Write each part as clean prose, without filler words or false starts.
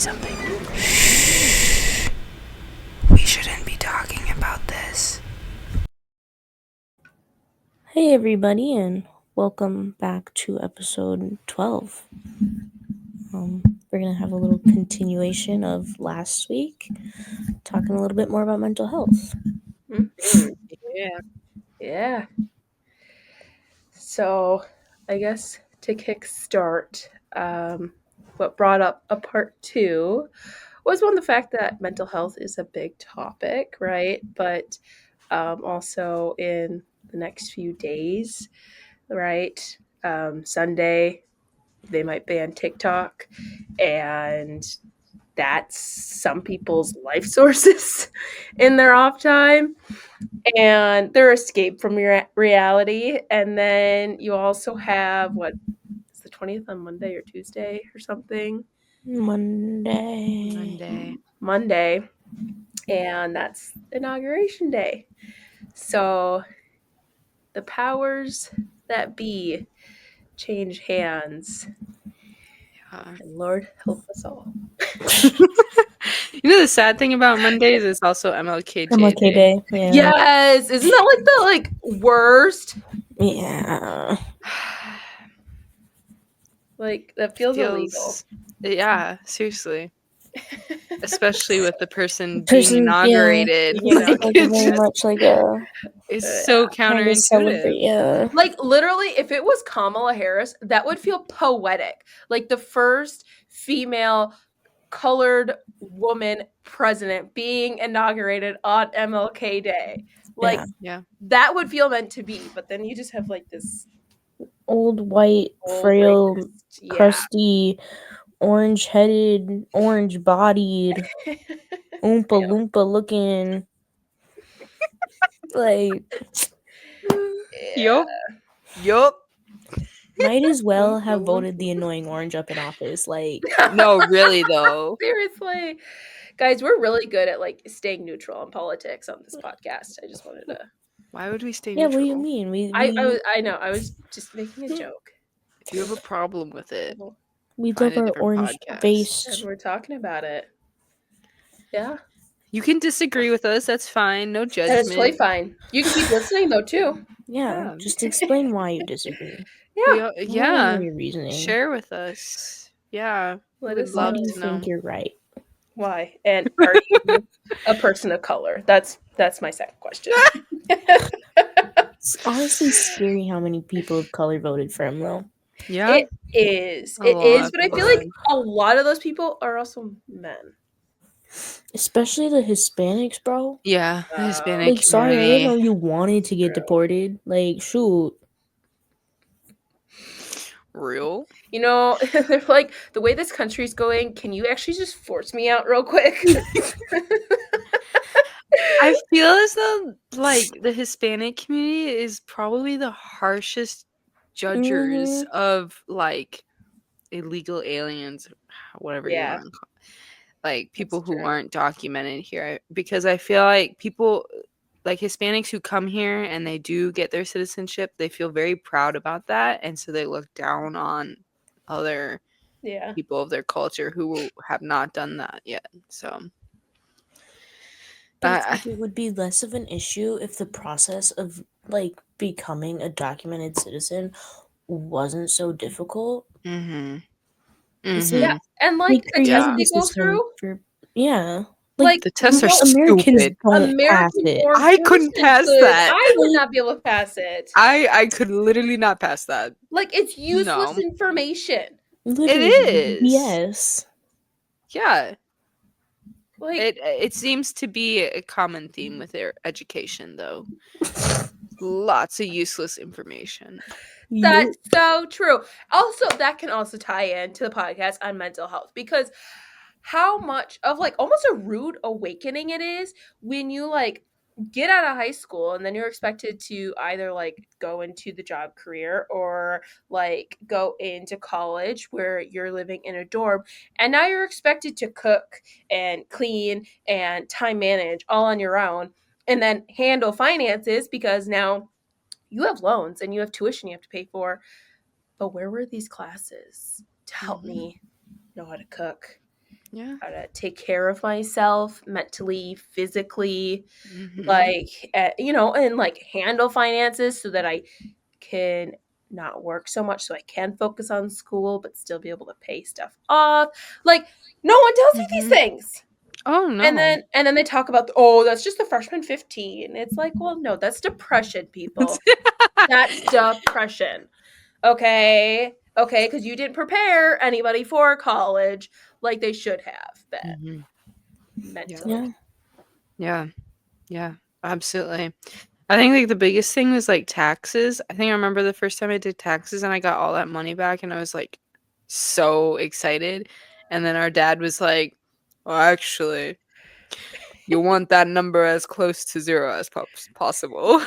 something. Shh. We shouldn't be talking about this. Hey everybody, and welcome back to episode 12. We're going to have a little continuation of last week, talking a little bit more about mental health. Yeah. So, I guess to kickstart, what brought up a part 2 was the fact that mental health is a big topic, right? But also in the next few days, right? Sunday, they might ban TikTok, and that's some people's life sources in their off time and their escape from your reality. And then you also have what is the 20th on Monday or Tuesday or something? Monday. And that's Inauguration Day. So the powers that be change hands. And Lord help us all. You know the sad thing about Mondays is also MLK Day. Yeah. Yes, isn't that like the worst? Yeah. Like that feels illegal. Yeah, seriously. Especially with the person being inaugurated. Yeah. Very much like a. It's so counterintuitive. Yeah. Like literally, if it was Kamala Harris, that would feel poetic. Like the first female colored woman president being inaugurated on MLK Day. Like yeah. That would feel meant to be. But then you just have like this old white, frail, crusty, orange-headed, orange-bodied, Oompa Loompa looking, like... Yup. Might as well have voted the annoying orange up in office. Like, no, really though. Seriously. Guys, we're really good at like staying neutral in politics on this podcast. I just wanted to. Why would we stay neutral? Yeah, what do you mean? I know. I was just making a joke. If you have a problem with it, we love our orange face. And we're talking about it. Yeah. You can disagree with us. That's fine. No judgment. That's totally fine. You can keep listening though too. Yeah. Just explain why you disagree. Yeah. Your reasoning. Share with us. Yeah. Let us know. Why do you think you're right? Why? And are you a person of color? That's my second question. It's honestly scary how many people of color voted for him, though. Yeah. It is. But I feel like a lot of those people are also men. Especially the Hispanics, bro. Yeah, the Hispanic community. Sorry, I didn't know you wanted to get deported. Like, shoot. Real? You know, they're like, the way this country's going, can you actually just force me out real quick? I feel as though, like, the Hispanic community is probably the harshest judgers of, like, illegal aliens, whatever you want to call it. Like, people who aren't documented here. Because I feel like people, like, Hispanics who come here and they do get their citizenship, they feel very proud about that. And so they look down on other people of their culture who have not done that yet. So... But I think it would be less of an issue if the process of, like, becoming a documented citizen wasn't so difficult. Mm-hmm. Yeah, and like the test they go through. Like the tests are Americans stupid. Don't pass it. I couldn't pass that. I would not be able to pass it. I could literally not pass that. Like, it's useless information. Literally, it is. Yes. Yeah. Like, it seems to be a common theme with their education, though. Lots of useless information. That's so true. Also, that can also tie into the podcast on mental health, because how much of like almost a rude awakening it is when you like get out of high school and then you're expected to either like go into the job career or like go into college where you're living in a dorm, and now you're expected to cook and clean and time manage all on your own, and then handle finances because now you have loans and you have tuition you have to pay for. But where were these classes to help me know how to cook, Yeah. how to take care of myself mentally, physically, Mhm. like, and like handle finances so that I can not work so much so I can focus on school but still be able to pay stuff off. Like, no one tells you these Mhm. things. Oh And no. then they talk about, oh, that's just the freshman 15. It's like, well, no, that's depression, people. That's depression. Okay? Okay, because you didn't prepare anybody for college like they should have been Mhm. mentally. Yeah. Yeah. Yeah. Absolutely. I think like the biggest thing was like taxes. I think I remember the first time I did taxes and I got all that money back and I was like so excited. And then our dad was like, "Well, actually, you want that number as close to zero as possible."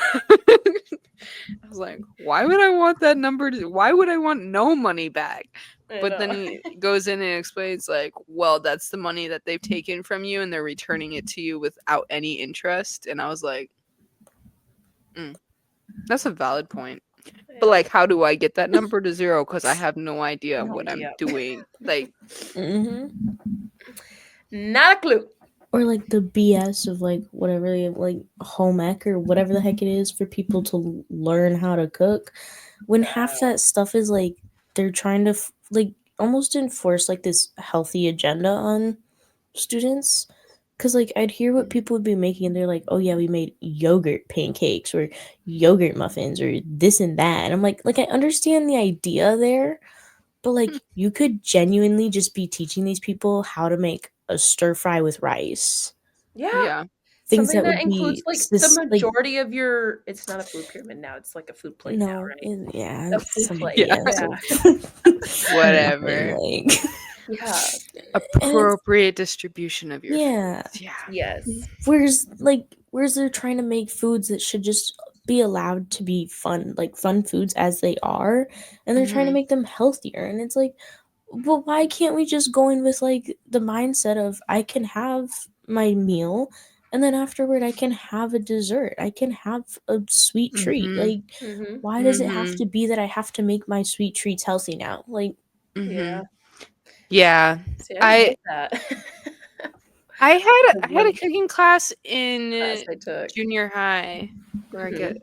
I was like, "Why would I want that number to why would I want no money back?" I But know. then he goes in and explains like, "Well, that's the money that they've taken from you and they're returning it to you without any interest." And I was like, "Mm, that's a valid point." But, Yeah. like, how do I get that number to 0? Because I have no idea No what I'm idea. doing. Like Mm-hmm. Not a clue. Or like the BS of like whatever like home ec or whatever the heck it is for people to learn how to cook, when half that stuff is like they're trying to like almost enforce like this healthy agenda on students. Cause like I'd hear what people would be making and they're like, oh yeah, we made yogurt pancakes or yogurt muffins or this and that. And I'm like I understand the idea there, but like you could genuinely just be teaching these people how to make a stir fry with rice. Yeah. yeah. Things Something that that would includes be like the like majority of your, it's not a food pyramid now, it's like a food plate now, no, right? yeah, A it's food some plate. Yeah. BS Yeah. of nothing Whatever. like Yeah. and it's Appropriate distribution of your yeah. foods. Yeah. Yes. Where's they're trying to make foods that should just be allowed to be fun, like fun foods as they are, and they're trying to Mhm. make them healthier. And it's like, well, why can't we just go in with like the mindset of I can have my meal and then afterward I can have a dessert. I can have a sweet treat. Mhm. Like, Mm-hmm. why does it have Mhm. to be that I have to make my sweet treats healthy now? Like, Yeah. Mhm. Yeah. See, I didn't I get that. I had a One cooking class in class I took. junior high or I get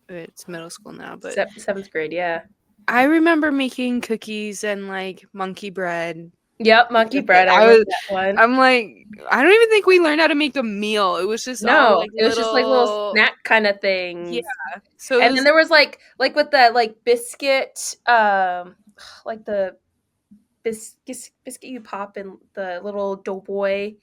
Mm-hmm. it's middle school now, but Seventh grade, yeah. I remember making cookies and like monkey bread. Yep, monkey bread. I I remember was that one. I'm like, I don't even think we learned how to make a meal. It was just all No, like it was just like little little snack kind of yeah. things. So it And then was there was like with the like biscuit, like the biscuit you pop in the little doughboy,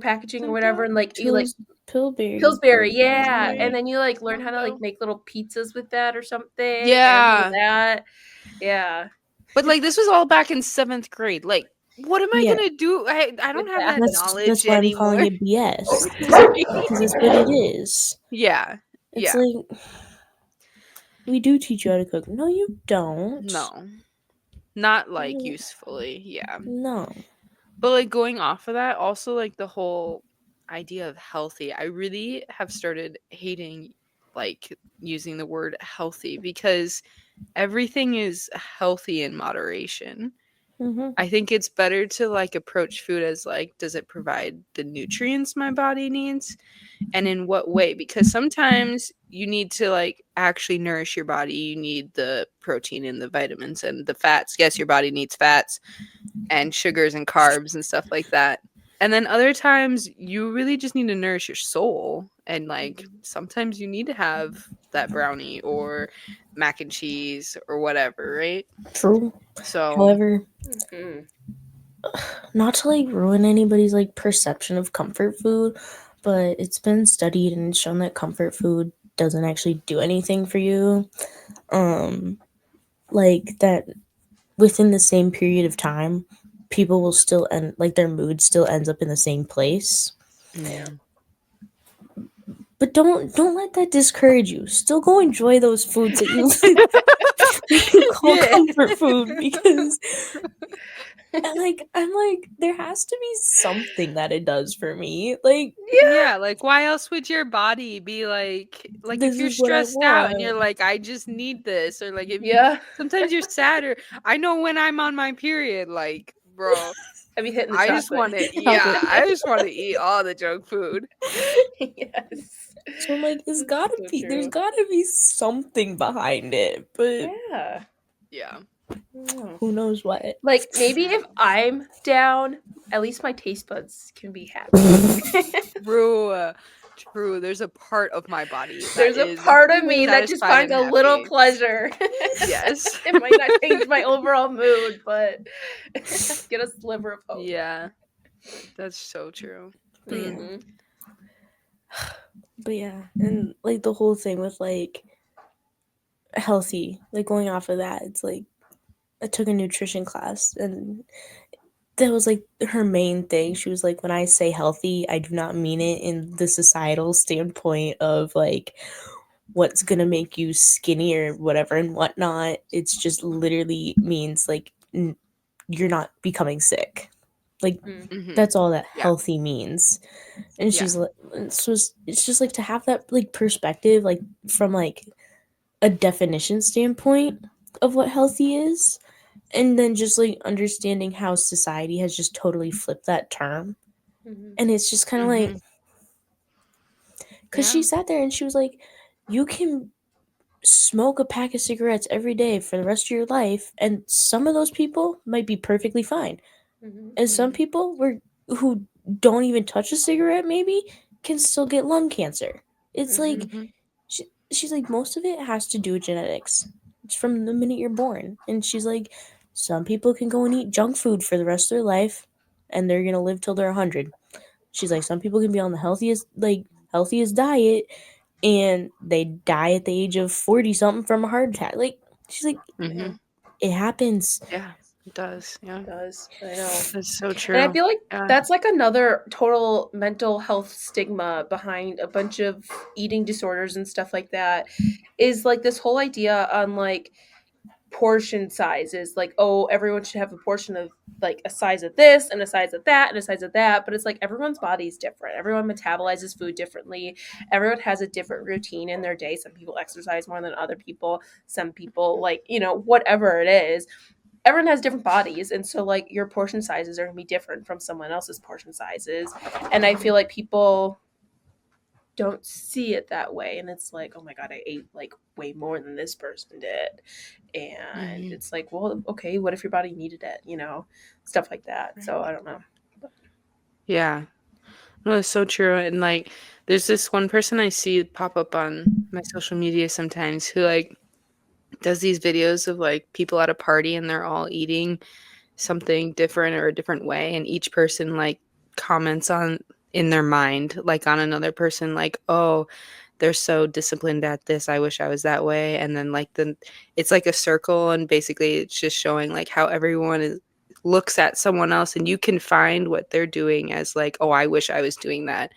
packaging or whatever, and like you like Pillsbury, yeah. And Pillsbury. then you like learn how to like Jumbo. make little pizzas with that or something. I remember Yeah. that. Yeah. But like this was all back in 7th grade. Like what am I Yeah, gonna do? I With don't have that. that that's knowledge why I'm calling anymore. it BS Right? because that's what it is. Yeah. It's Yeah. like we do teach you how to cook. No, you don't. No. Not like Mm, usefully. Yeah. no. But like going off of that, also like the whole idea of healthy, I really have started hating like using the word healthy because everything is healthy in moderation. Mm-hmm. I think it's better to like approach food as like, does it provide the nutrients my body needs? And in what way? Because sometimes you need to like actually nourish your body. You need the protein and the vitamins and the fats. Yes, your body needs fats and sugars and carbs and stuff like that. And then other times you really just need to nourish your soul. And like Mhm. sometimes you need to have that brownie or mac and cheese or whatever, right? True. So, However, Mhm. not to like ruin anybody's like perception of comfort food, but it's been studied and shown that comfort food doesn't actually do anything for you. Um, like that within the same period of time, people will still end like their mood still ends up in the same place. Yeah. mm, But don't let that discourage you. Still go enjoy those foods that you you call yeah. comfort food because I'm like there has to be something that it does for me. Like Yeah. Yeah, like why else would your body be like if this you're is what I stressed out and want. you're like I just need this or like if you Yeah. sometimes you're sad or I know when I'm on my period like bro I'd be hitting the I chocolate. just want to, I just want to eat all the junk food. Yes. So I'm like, This is so there's true. gotta be something behind it, but Yeah. Yeah. Mm. who knows what? Like maybe if I'm down, at least my taste buds can be happy. True. There's a part of my body that There's a is part of me that just satisfied finds and a little happy. pleasure. Yes. It might not change my overall mood, but get a sliver of hope. Yeah. That's so true. But yeah. Mhm. But yeah, and like the whole thing with like healthy, like going off of that, it's like I took a nutrition class and that was like her main thing. She was like, when I say healthy, I do not mean it in the societal standpoint of like what's gonna make you skinny or whatever and whatnot. It's just literally means like you're not becoming sick. Like Mm. Mhm. that's all that Yeah. healthy means. And Yeah. she's like, so it's just like to have that like perspective, like from like a definition standpoint of what healthy is, and then just like understanding how society has just totally flipped that term. Mhm. And it's just kind of like, Mhm. because she sat there and she was like, you can smoke a pack of cigarettes every day for the rest of your life, and some of those people might be perfectly fine. Mhm. And some people who don't even touch a cigarette maybe can still get lung cancer. It's like Mhm. she's like, most of it has to do with genetics. It's from the minute you're born. And she's like, some people can go and eat junk food for the rest of their life and they're gonna live till they're 100. She's like, some people can be on the healthiest diet and they die at the age of 40 something from a heart attack. Like she's like, Mhm. it happens. Yeah. It does. Yeah. It does. I know. That's so true. And I feel like Yeah. that's like another total mental health stigma behind a bunch of eating disorders and stuff like that is like this whole idea on like portion sizes. Like, oh, everyone should have a portion of like a size of this and a size of that and a size of that. But it's like everyone's body is different. Everyone metabolizes food differently. Everyone has a different routine in their day. Some people exercise more than other people. Some people, like, whatever it is, everyone has different bodies, and so like your portion sizes are going to be different from someone else's portion sizes. And I feel like people don't see it that way, and it's like, oh my god, I ate like way more than this person did. And Mhm. it's like, well, okay, what if your body needed it, stuff like that. So I don't know. Yeah. No, it's so true. And like, there's this one person I see pop up on my social media sometimes who like does these videos of like people at a party and they're all eating something different or a different way, and each person like comments on in their mind like on another person, like, oh, they're so disciplined at this, I wish I was that way. And then like it's like a circle, and basically it's just showing like how everyone looks at someone else, and you can find what they're doing as like, oh, I wish I was doing that.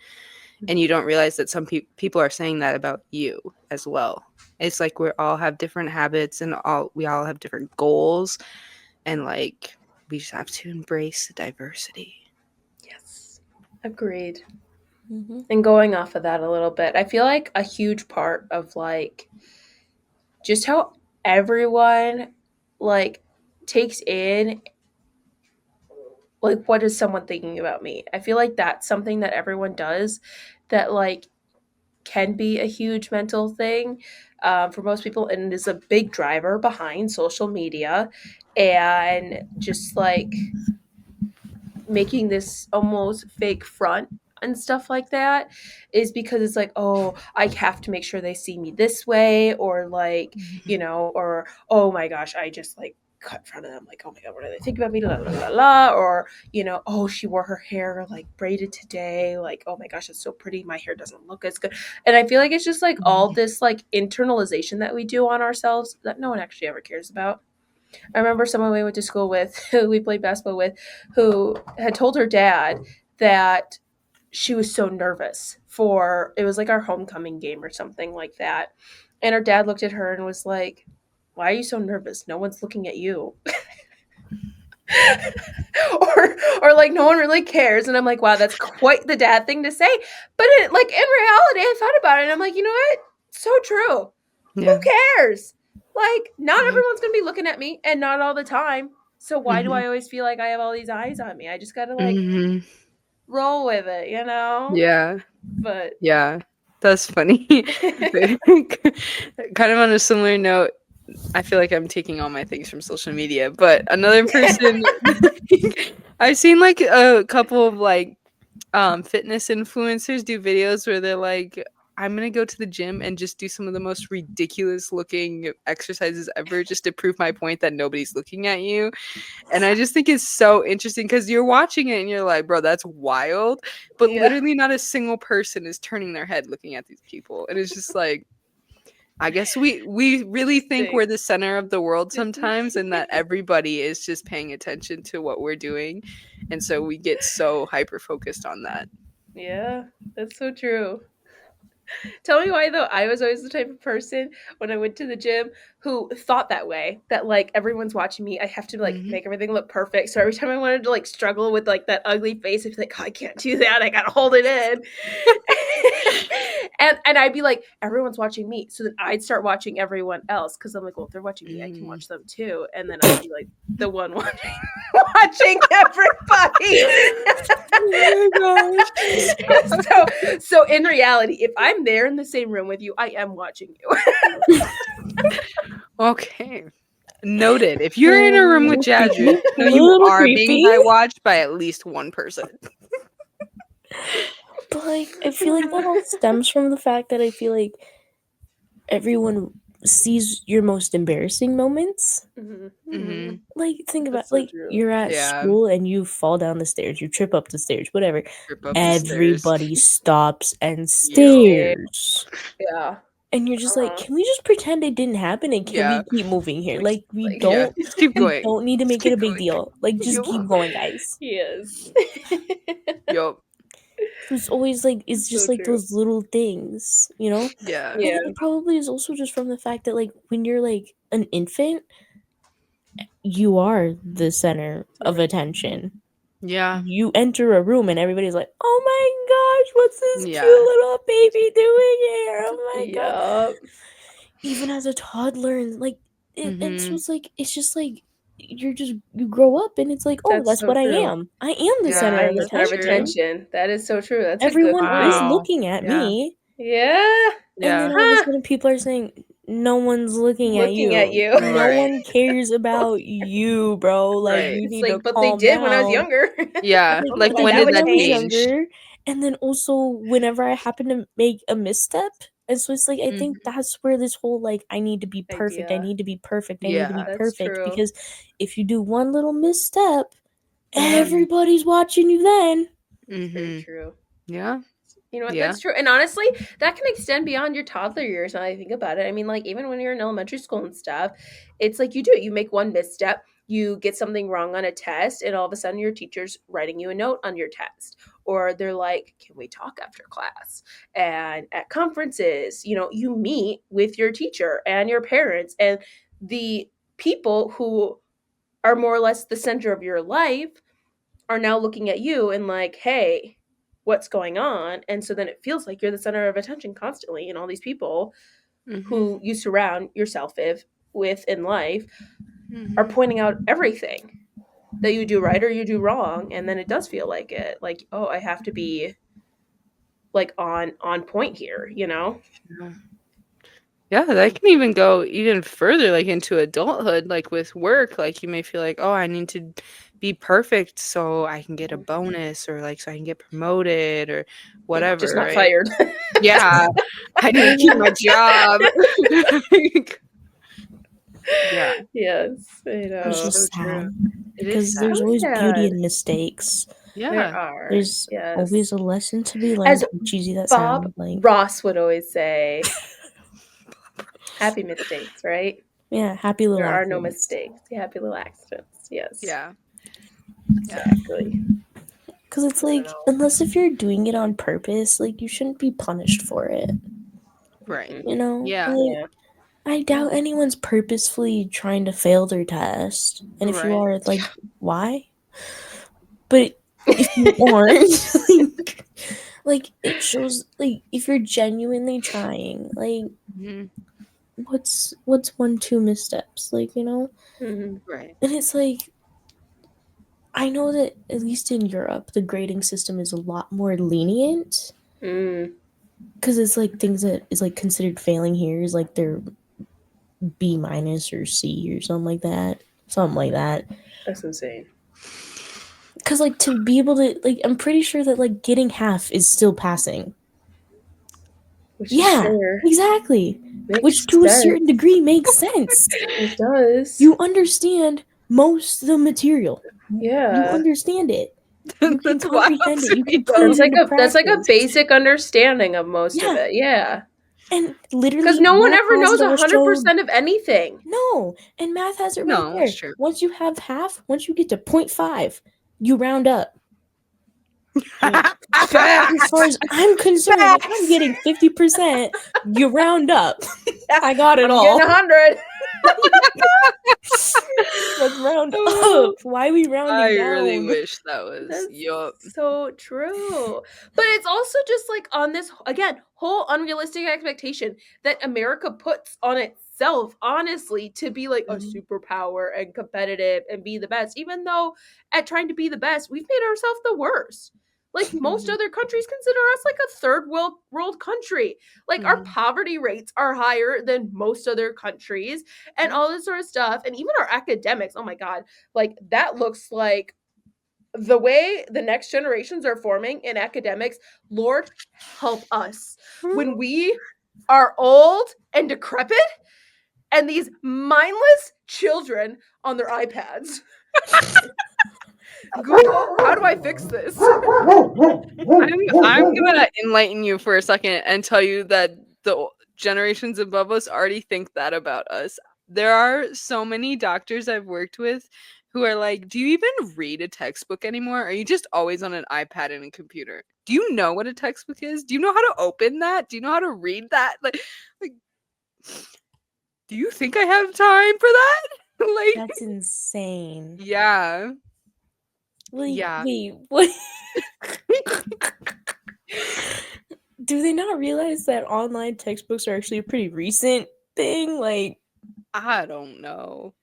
And you don't realize that some people are saying that about you as well. It's like we all have different habits and we all have different goals, and like we just have to embrace the diversity. Yes, agreed. Mm-hmm. And going off of that a little bit, I feel like a huge part of like just how everyone like takes in like what is someone thinking about me. I feel like that's something that everyone does that like can be a huge mental thing for most people, and is a big driver behind social media and just like making this almost fake front and stuff like that, is because it's like, oh, I have to make sure they see me this way, or like, or oh my gosh, I just like cut in front of them, like, oh my god, what do they think about me, la la la la, or oh, she wore her hair like braided today, like, oh my gosh, it's so pretty, my hair doesn't look as good. And I feel like it's just like all this like internalization that we do on ourselves that no one actually ever cares about. I remember someone we went to school with, who we played basketball with, who had told her dad that she was so nervous for, it was like our homecoming game or something like that. And her dad looked at her and was like, "Why are you so nervous? No one's looking at you." or like, no one really cares. And I'm like, wow, that's quite the dad thing to say. But in reality, I thought about it and I'm like, you know what? So true. Yeah. Who cares? Like, not Yeah. everyone's gonna be looking at me, and not all the time. So why do Mhm. I always feel like I have all these eyes on me? I just gotta like Mhm. roll with it, you know? Yeah. But Yeah. That's funny. Kind of on a similar note, I feel like I'm taking all my things from social media, but another person I've seen like a couple of like fitness influencers do videos where they're like, I'm gonna go to the gym and just do some of the most ridiculous looking exercises ever just to prove my point that nobody's looking at you. And I just think it's so interesting because you're watching it and you're like, bro, that's wild. But yeah. literally not a single person is turning their head looking at these people. And it's just like, I guess we really think we're the center of the world sometimes and that everybody is just paying attention to what we're doing. And so we get so hyper focused on that. Yeah, that's so true. Tell me why though. I was always the type of person when I went to the gym who thought that way. That like everyone's watching me. I have to like Mhm. make everything look perfect. So every time I wanted to like struggle with like that ugly face, I'd be like, oh, I can't do that. I gotta hold it in. and I'd be like, everyone's watching me. So then I'd start watching everyone else because I'm like, well, if they're watching me, I can watch them too. And then I'd be like the one watching everybody. Oh my gosh. So in reality, if I'm there in the same room with you, I am watching you. Okay. Noted. If you're in a room with Jadru, Creepy. know A you little are being creepy. watched by at least one person. But like, I feel like that all stems from the fact that I feel like everyone sees your most embarrassing moments. Mhm. Like, think about That's so like true. you're at Yeah. school and you fall down the stairs, you trip up the stairs, whatever. Trip up the stairs. Everybody stops and Yo. stares. Yeah. And you're just like, can we just pretend it didn't happen and can Yeah. we keep moving here? We Like just, we like, Yeah. don't Just keep we going. don't need to Just make it a keep big going. deal. Like just keep Yup. going, guys. Yes. Yup. It's always like it's just So like true. those little things, you know? Yeah. And Yeah. it probably is also just from the fact that like when you're like an infant, you are the center of attention. Yeah. You enter a room and everybody's like, "Oh my gosh, what's this Yeah. cute little baby doing here? Oh my god!" Yup. Even as a toddler, and like, and so Mhm. it's just like you grow up and it's like, oh, That's that's so what I true. am. I am the Yeah, center I of am the center of true. attention. That is so true. That's a good Everyone is point. Wow. looking at Yeah. me, Yeah. and then Yeah. all of a Huh. sudden people are saying, "No one's looking at Looking at you. you. No Right. one cares about you, bro. Like Right. you It's need to like, but they calm did when I was down." younger. Yeah. Like, Like But they when that did did would when I that was change. change? younger, and then also whenever I happen to make a misstep, and so it's like I think Mhm. that's where this whole like I need to be perfect, I Idea. need to be perfect, I need to be Yeah. That's perfect, true. because if you do one little misstep, Yeah. everybody's watching you then. It's very Mhm. true. Yeah. You know what? Yeah. That's true. And honestly, that can extend beyond your toddler years now that I think about it. I mean, like, even when you're in elementary school and stuff, it's like you do it. You make one misstep, you get something wrong on a test, and all of a sudden your teacher's writing you a note on your test. Or they're like, can we talk after class? And at conferences, you know, you meet with your teacher and your parents and the people who are more or less the center of your life are now looking at you and like, hey, what's going on? And so then it feels like you're the center of attention constantly, and all these people Mhm. who you surround yourself with in life are Mhm. pointing out everything that you do right or you do wrong, and then it does feel like it, like, oh, I have to be like on point here, you know? Yeah. Yeah, that can even go even further, like into adulthood, like with work. Like you may feel like, oh, I need to be perfect so I can get a bonus or like so I can get promoted or whatever, Just not right? fired. Yeah, I need to keep my job. Like, yeah, Yes, I It's know. that's so just true. sad It is because sad. there's So always beauty sad. in mistakes. There Yeah. are. There's Yes. always a lesson to be As learned, how cheesy that Bob sounds. Like, Ross would always say, happy mistakes, right? yeah, happy little There are no accidents. mistakes. Happy little accidents. Yes. Yeah. Yeah. Exactly. Because it's I don't like, know. unless if you're doing it on purpose, like you shouldn't be punished for it. Right. You know, Yeah. like Yeah. I doubt anyone's purposefully trying to fail their test. And if you Right. are, like, why? But if you aren't, like it shows, like if you're genuinely trying, like Mhm. what's one two missteps, like, you know? Mhm. Right. And it's like I know that at least in Europe, the grading system is a lot more lenient because it's like things that is like considered failing here is like they're B minus or C or something like that. That's insane. Because like to be able to like, I'm pretty sure that like getting half is still passing. Which Yeah, is fair. exactly. Makes Which to a sense. certain degree makes sense. It does. You understand most of the material. You Yeah. understand it. You can That's wild comprehend to it. You me, can put though. it into That's like a practice. basic understanding of most of Yeah. it. Yeah. And literally, Because no one math ever has knows it all shown. 100% of anything. No, and math has it right No, there. that's true. Once you have half, once you get to 0.5, you round up. And as far as I'm concerned, if I'm getting 50%, you round up. I got it I'm all. getting 100. Let's round up. Why are we rounding I down? really wish that was That's yup. so true. But it's also just like on this, again, whole unrealistic expectation that America puts on itself, honestly, to be like a superpower and competitive and be the best, even though at trying to be the best, we've made ourselves the worst. Like most other countries consider us like a third world country. Like our poverty rates are higher than most other countries and all this sort of stuff. And even our academics, oh my God, like that looks like the way the next generations are forming in academics. Lord help us when we are old and decrepit and these mindless children on their iPads. Google, how do I fix this? I'm gonna enlighten you for a second and tell you that the generations above us already think that about us. There are so many doctors I've worked with who are like, "Do you even read a textbook anymore? Are you just always on an iPad and a computer? Do you know what a textbook is? Do you know how to open that? Do you know how to read that? Like do you think I have time for that?" Like That's insane. yeah. Wait, Yeah. what? Do they not realize that online textbooks are actually a pretty recent thing? Like, I don't know.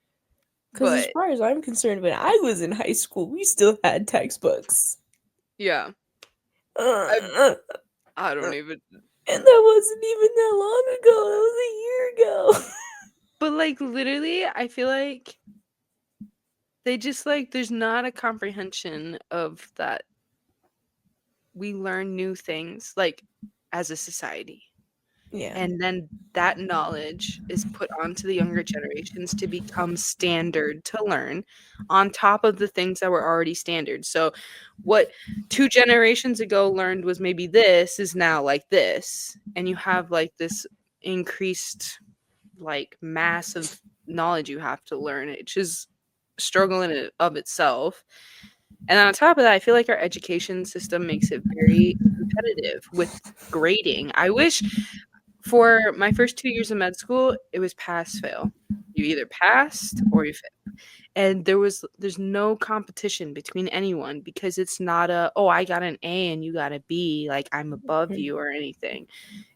because as But far as I'm concerned, when I was in high school, we still had textbooks. yeah. Uh, I don't even. and that wasn't even that long ago. That was a year ago. But like literally, I feel like they just like there's not a comprehension of that we learn new things like as a society. Yeah. And then that knowledge is put onto the younger generations to become standard to learn on top of the things that were already standard. So what 2 generations ago learned was maybe this is now like this. And you have like this increased like massive knowledge you have to learn, which is a struggle in it of itself. And on top of that, I feel like our education system makes it very competitive with grading. I wish for my first 2 years of med school, it was pass fail. You either passed or you failed. And there's no competition between anyone because it's not oh, I got an A and you got a B, like I'm above you or anything.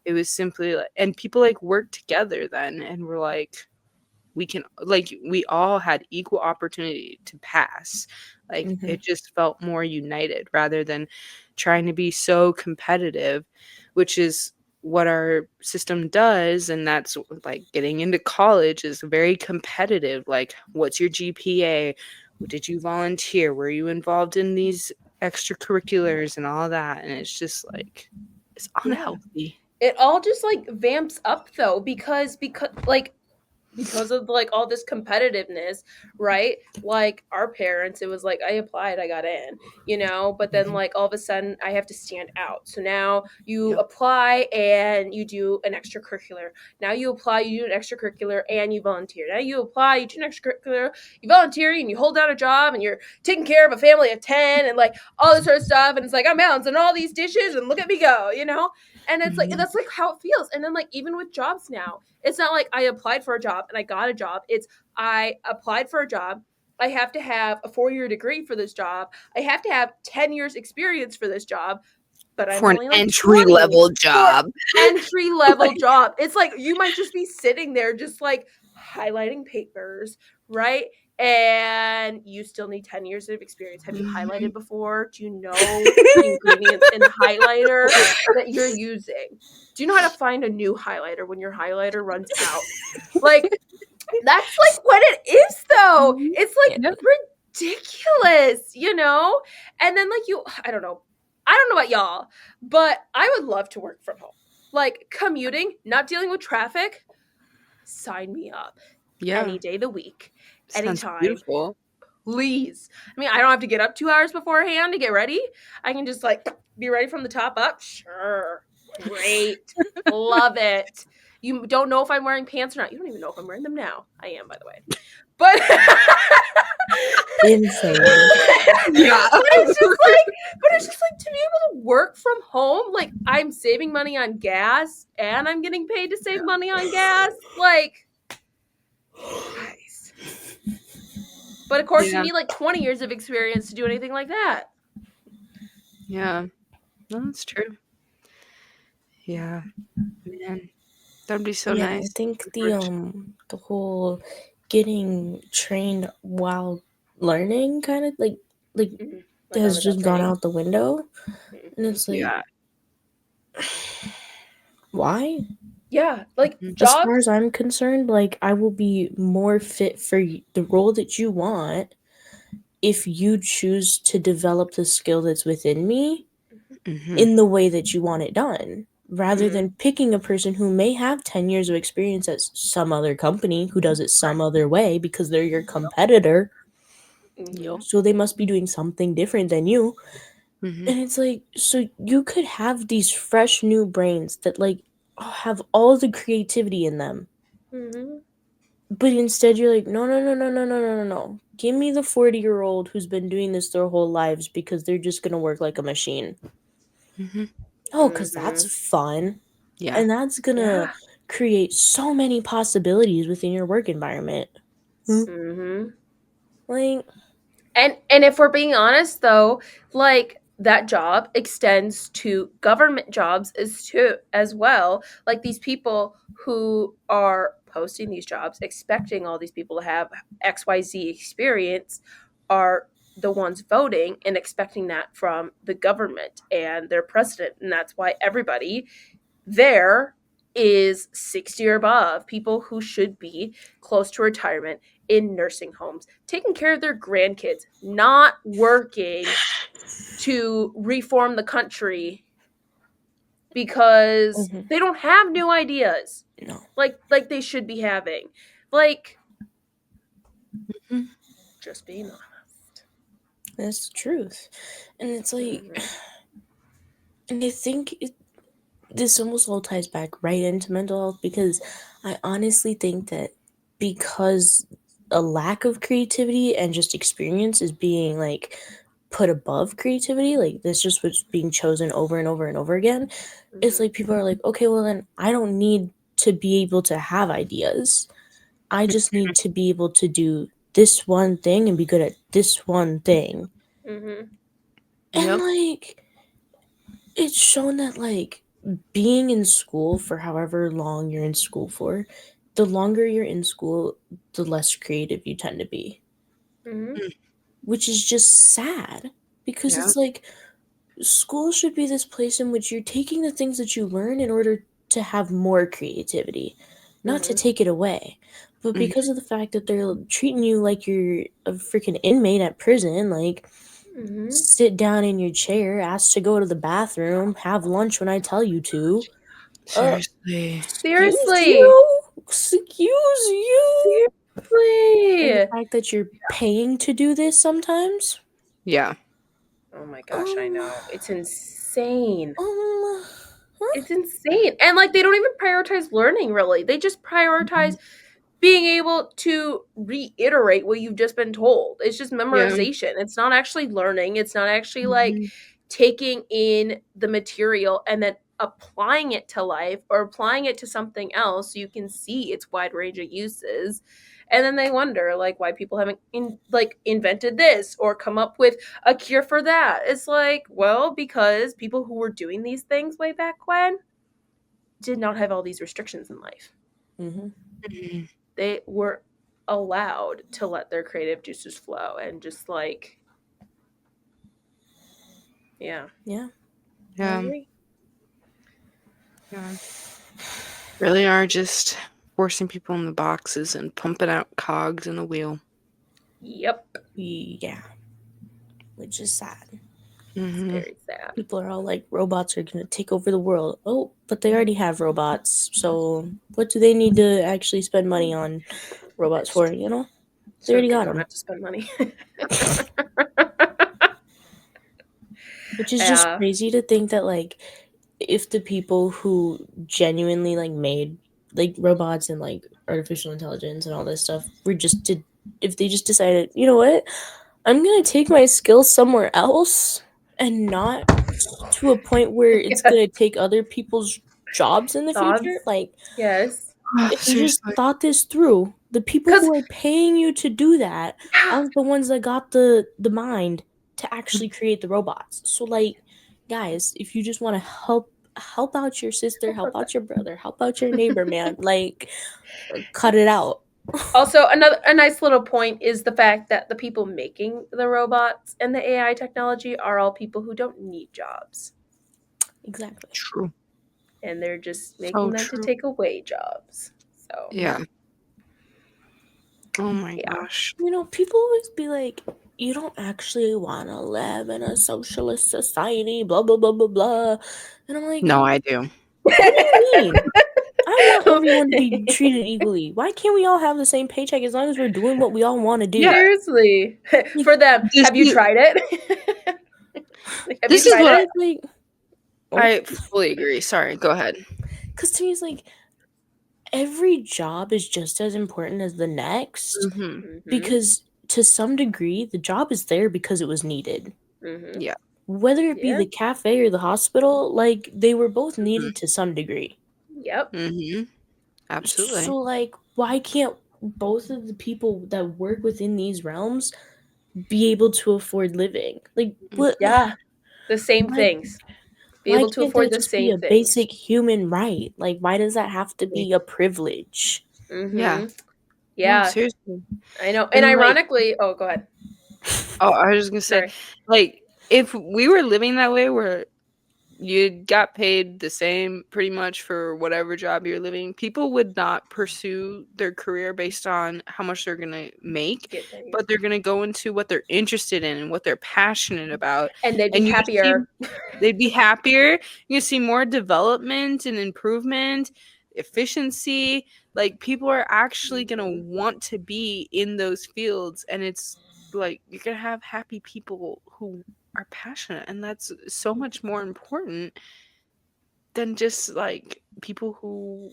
It was simply like, and people like worked together then and were like, we all had equal opportunity to pass. Like it just felt more united rather than trying to be so competitive, which is what our system does. And that's like getting into college is very competitive. Like, what's your GPA? Did you volunteer? Were you involved in these extracurriculars and all that? And it's just like it's unhealthy. It all just like vamps up though because because of like all this competitiveness, right? Like our parents, it was like I applied, I got in, but then like all of a sudden I have to stand out. So now you apply and you do an extracurricular. Now you apply, you do an extracurricular and you volunteer. Now you apply, you do an extracurricular, you volunteer and you hold down a job and you're taking care of a family of 10 and like all this sort of stuff. And it's like I'm balancing all these dishes and look at me go, And it's like that's like how it feels. And then like even with jobs now, it's not like I applied for a job and I got a job. It's I applied for a job. I have to have a 4-year degree for this job. I have to have 10 years experience for this job. But I'm For an only like entry 20 level for job. entry level job. It's like you might just be sitting there just like highlighting papers, right? and you still need 10 years of experience. Have you highlighted before? Do you know the ingredients in the highlighter that you're using? Do you know how to find a new highlighter when your highlighter runs out? Like, that's like what it is, though. It's like ridiculous, you know? And then, like, I don't know about y'all, but I would love to work from home. Like, commuting, not dealing with traffic, sign me up. Yeah. Any day of the week, Sounds anytime. beautiful. Please. I mean, I don't have to get up 2 hours beforehand to get ready. I can just like be ready from the top up. Sure. Great. Love it. You don't know if I'm wearing pants or not. You don't even know if I'm wearing them now. I am, by the way. But Insane. Yeah. but it's just like to be able to work from home, like I'm saving money on gas and I'm getting paid to save money on gas. Like, guys. But of course, you need like 20 years of experience to do anything like that. Yeah. No, that's true. Yeah. Man. That'd be so Yeah, nice. I think the whole getting trained while learning kind of like Like has on the just job gone training. out the window. And it's like, Yeah. why? Yeah, like As far jobs. as I'm concerned, like I will be more fit for the role that you want if you choose to develop the skill that's within me Mhm. in the way that you want it done, rather Mhm. than picking a person who may have 10 years of experience at some other company who does it some other way because they're your competitor. Yup. So they must be doing something different than you. Mhm. And it's like, so you could have these fresh new brains that like have all the creativity in them. Mhm. But instead you're like, no, no, no, no, no, no, no, no, no. Give me the 40-year-old who's been doing this their whole lives because they're just going to work like a machine. Mhm. Oh, because that's fun. Yeah. And that's going to create so many possibilities within your work environment. Mhm. Like, And if we're being honest though, like that job extends to government jobs as well. Like these people who are posting these jobs expecting all these people to have XYZ experience are the ones voting and expecting that from the government and their president. And that's why everybody there is 60 or above, people who should be close to retirement in nursing homes, taking care of their grandkids, not working to reform the country because they don't have new ideas no, like they should be having. Like, Mhm. just being honest. that's the truth. And it's like, and I think this almost all ties back right into mental health because I honestly think that because a lack of creativity and just experience is being like put above creativity, like that's just what's being chosen over and over and over again. It's like people are like, okay, well then I don't need to be able to have ideas. I just need to be able to do this one thing and be good at this one thing. Mm-hmm. And Yep. like it's shown that like being in school for however long you're in school for, the longer you're in school, the less creative you tend to be. Mm-hmm. Which is just sad because Yeah. it's like school should be this place in which you're taking the things that you learn in order to have more creativity, not to take it away. But Mhm. because of the fact that they're treating you like you're a freaking inmate at prison, like Mm-hmm. sit down in your chair, ask to go to the bathroom, have lunch when I tell you to. Seriously. Excuse Seriously. you? Excuse you? And the Seriously. fact that you're paying to do this sometimes? Yeah. Oh my gosh, I know. It's insane. Huh? It's insane. And like they don't even prioritize learning really. They just prioritize being able to reiterate what you've just been told. It's just Yeah. memorization. It's not actually learning. It's not actually like Mhm. taking in the material and then applying it to life or applying it to something else so you can see its wide range of uses. And then they wonder like why people haven't invented this or come up with a cure for that. It's like, well, because people who were doing these things way back when did not have all these restrictions in life. Mm-hmm. Mhm. They were allowed to let their creative juices flow and just like, yeah. Yeah. I Yeah. agree. Yeah. Really are just forcing people in the boxes and pumping out cogs in the wheel. Yep. Yeah. Which is sad. It's Mm-hmm. very sad. People are all like, robots are going to take over the world. Oh, but they already have robots. So what do they need to actually spend money on robots It's for, true. you know? They So already they got don't them. have to spend money. Which is just Yeah. crazy to think that, like, if the people who genuinely, like, made, like, robots and, like, artificial intelligence and all this stuff were just if they just decided, you know what, I'm gonna take my skills somewhere else and not to a point where it's Yes. gonna take other people's jobs in the future. Jobs. Like, Yes. if you just Seriously. thought this through, the people Because who are paying you to do that aren't the ones that got the mind to actually create the robots. So, like, guys, if you just want to help out your sister, help out your brother, help out your neighbor, man, like, cut it out. also a nice little point is the fact that the people making the robots and the AI technology are all people who don't need jobs. Exactly. True. And they're just making So them to true. take away jobs. So Yeah. Oh my yeah. gosh. You know, people always be like, you don't actually want to live in a socialist society, blah, blah, blah, blah, blah. And I'm like, No, I do. what do you mean? I want everyone to be treated equally. Why can't we all have the same paycheck as long as we're doing what we all want to do? Yeah. Seriously. For them, This have you is- tried it? Have you This is tried what it? Like, I fully agree. Sorry, go ahead. because to me, it's like every job is just as important as the next. Mm-hmm. Mhm. Because to some degree, the job is there because it was needed. Mhm. Yeah. Whether it be Yeah. the cafe or the hospital, like, they were both Mm-hmm. needed to some degree. Yep. Mm-hmm. Absolutely. So, like, why can't both of the people that work within these realms be able to afford living? Like, what? Yeah. The same Why, things. Be why able to can't afford that the just be same a things. basic human right? Like, why does that have to be a privilege? Mm-hmm. Yeah. No, Yeah. seriously. I know. And And like, ironically, oh, go ahead. oh, I was just gonna say, Sorry. like, if we were living that way where you got paid the same pretty much for whatever job you're living, people would not pursue their career based on how much they're gonna make, Get paid. but they're gonna go into what they're interested in and what they're passionate about. And they'd be And you see happier. they'd be happier. You see more development and improvement, efficiency. Like, people are actually gonna want to be in those fields, and it's like you're gonna have happy people who are passionate, and that's so much more important than just like people who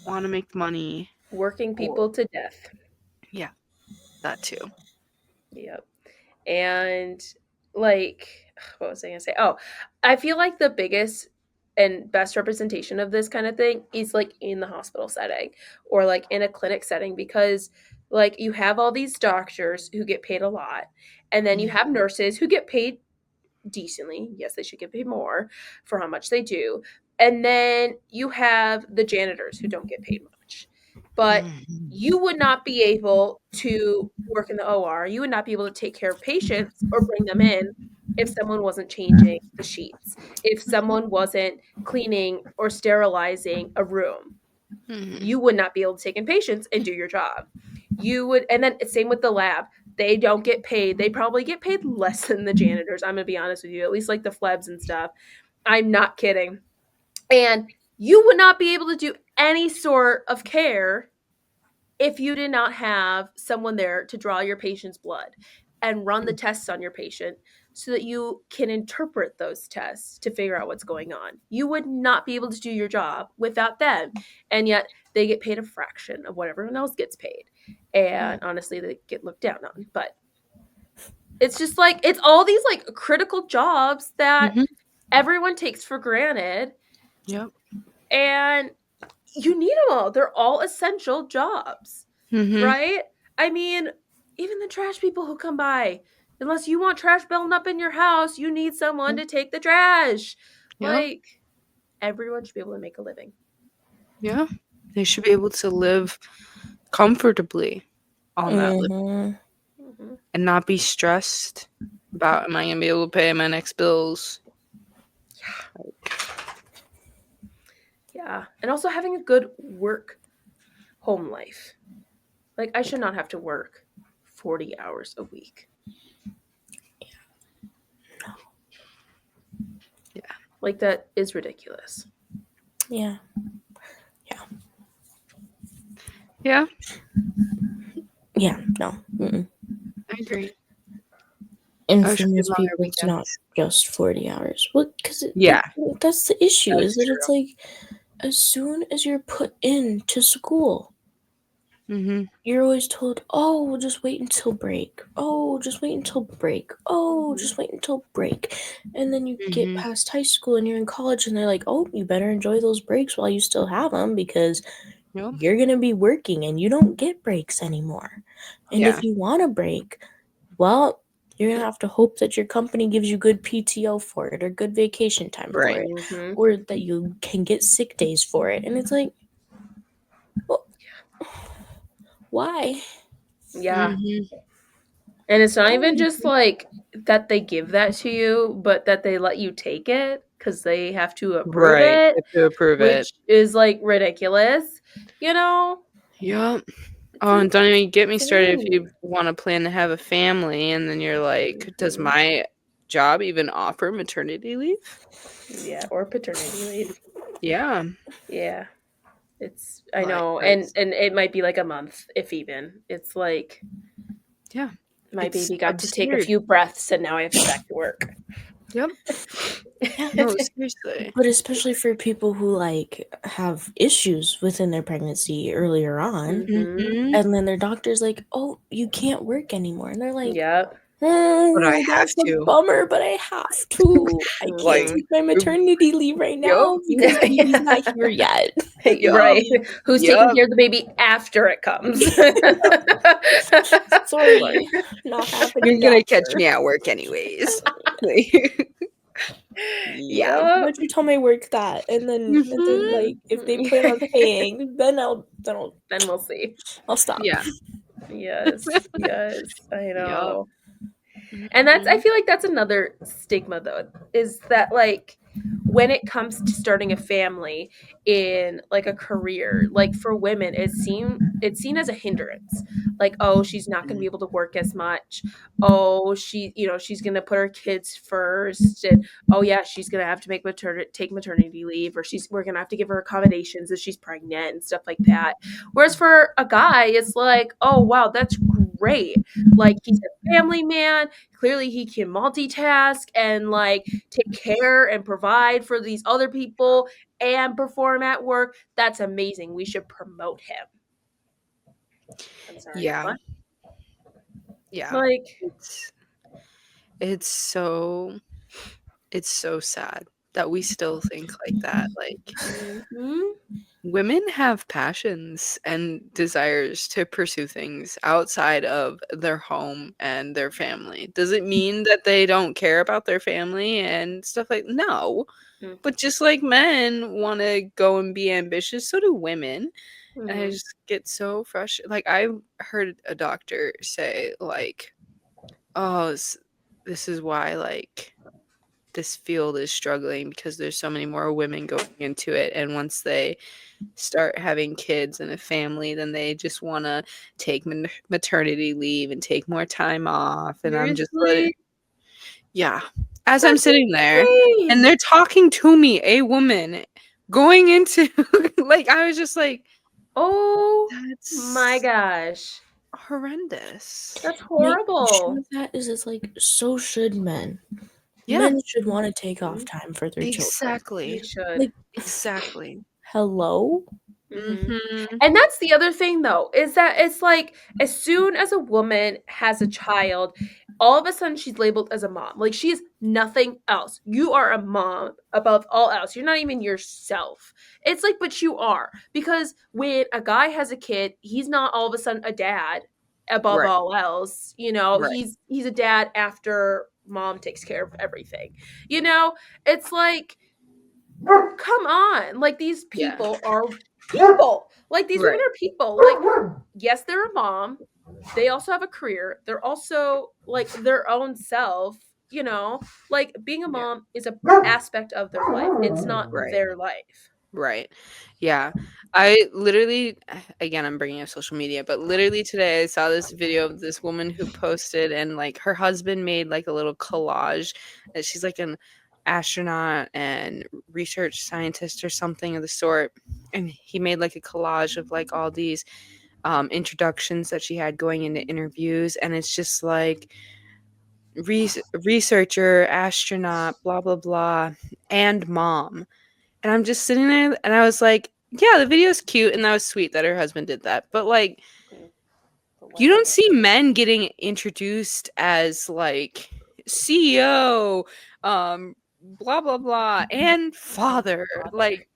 want to make money. Working Or people to death. yeah, that too. Yep. And like, what was I gonna say? Oh, I feel like the biggest and best representation of this kind of thing is like in the hospital setting or like in a clinic setting because like you have all these doctors who get paid a lot and then you have nurses who get paid decently. Yes, they should get paid more for how much they do. And then you have the janitors who don't get paid much. But Mhm. you would not be able to work in the OR. You would not be able to take care of patients or bring them in if someone wasn't changing the sheets, if someone wasn't cleaning or sterilizing a room. Mhm. You would not be able to take in patients and do your job. You would, and then same with the lab. They don't get paid. They probably get paid less than the janitors. I'm gonna be honest with you. At least like the flebs and stuff. I'm not kidding. And you would not be able to do any sort of care if you did not have someone there to draw your patient's blood and run the tests on your patient so that you can interpret those tests to figure out what's going on. You would not be able to do your job without them. And yet they get paid a fraction of what everyone else gets paid. And honestly, they get looked down on. But it's just like, it's all these like critical jobs that Mhm. everyone takes for granted. Yep. And you need them all. They're all essential jobs. Mhm. Right? I mean, even the trash people who come by, unless you want trash building up in your house, you need someone to take the trash. Yep. Like, everyone should be able to make a living. Yeah. They should be able to live comfortably. on that list Mm-hmm. and not be stressed about, am I going to be able to pay my next bills? Yeah. And also having a good work home life. Like, I should not have to work 40 hours a week. Yeah. Like, that is ridiculous. Yeah. Yeah, Yeah. No. Mm-mm. I agree. And I for wish we did most longer people, it's not weekends. just 40 hours. Well, because Yeah. that's the issue, That's is that true. it's like, as soon as you're put into school, Mm-hmm. you're always told, oh, well, just wait until break. Oh, just wait until break. Oh, Mhm. just wait until break. And then you get Mm-hmm. past high school and you're in college and they're like, oh, you better enjoy those breaks while you still have them, because Yep. you're going to be working and you don't get breaks anymore. And Yeah. if you want a break, well, you're going to have to hope that your company gives you good PTO for it, or good vacation time for Right. it, Mhm. or that you can get sick days for it. And it's like, well, why? Yeah. Mm-hmm. And it's not even just like that they give that to you, but that they let you take it because they have to approve Right. it, To approve it. which is like ridiculous. You know? Yep. It's Oh, and don't even get me started if you insane. want to plan to have a family and then you're like, does Mhm. my job even offer maternity leave? Yeah, or paternity leave. Yeah. Yeah. I Like, know. that's, And it might be like a month, if even. It's like yeah. my It's baby got to take a absurd. few breaths and now I have to go back to work. Yep. Yeah. No, seriously. But especially for people who like have issues within their pregnancy earlier on, Mhm. Mm-hmm. and then their doctor's like, "Oh, you can't work anymore," and they're like, Yep. But I have "That's a to. bummer, but I have to. I can't Like, Mhm. take my maternity leave right yep. now because baby's not here yet." Right. Who's taking Yep. care of the baby after it comes? Sorry, not happening, You're gonna catch doctor. me at work anyways. Yeah. Yep. Why'd you tell my work that? And then Mhm. like, if they plan on paying, then I'll Then we'll see. stop. Yeah. Yes. Yes. I Yep. know. And I Mhm. feel like that's another stigma though, is that like when it comes to starting a family in like a career, like for women, it's seen as a hindrance. Like, oh, she's not going to be able to work as much. Oh, she's going to put her kids first, and oh yeah, she's going to have to take maternity leave, or we're going to have to give her accommodations if she's pregnant and stuff like that. Whereas for a guy, it's like, oh wow, that's great. Like, he's a family man. Clearly he can multitask and like take care and provide for these other people and perform at work. That's amazing. We should promote him. I'm sorry. Yeah. What? Yeah. Like, It's it's so it's so sad that we still think like that. Like, mhm. women have passions and desires to pursue things outside of their home and their family. Does it mean that they don't care about their family and stuff like, no. Mhm. But just like men want to go and be ambitious, so do women. And I Mhm. just get so frustrated. Like, I heard a doctor say, like, oh, this is why, like, this field is struggling because there's so many more women going into it. And once they start having kids and a family, then they just want to take maternity leave and take more time off. And I'm just like, Seriously? yeah. As I'm That's sitting there and insane. they're talking to me, a woman going into, like, I was just like, Oh my that's gosh. horrendous. That's The issue horrible. with that is, it's like, so should men. Yeah, Men should want to take off Mhm. time for their children. They exactly. should. Like, Exactly. hello? Mhm. Mhm. And that's the other thing though, is that it's like as soon as a woman has a child, all of a sudden she's labeled as a mom. Like, she's nothing else. You are a mom above all else. You're not even yourself. It's like, but you are. Because when a guy has a kid, he's not all of a sudden a dad above Right. all else. You know, Right. he's a dad after mom takes care of everything. You know, it's like, come on. Like, these Yeah. people are people. Like, these women Right. are people. Like, yes, they're a mom. they also have a career. They're also like their own self, you know? Like being a Yeah. mom is a aspect of their life. It's not Right. their life. Right. Yeah. I literally, again, I'm bringing up social media, but literally today I saw this video of this woman who posted, and like her husband made like a little collage that she's like an astronaut and research scientist or something of the sort. And he made like a collage of like all these introductions that she had going into interviews. And it's just like researcher, astronaut, blah, blah, blah, and mom. And I'm just sitting there and I was like, yeah, the video's cute and that was sweet that her husband did that. But like, But you what don't the- see men getting introduced as like CEO, blah blah blah, and father. Like,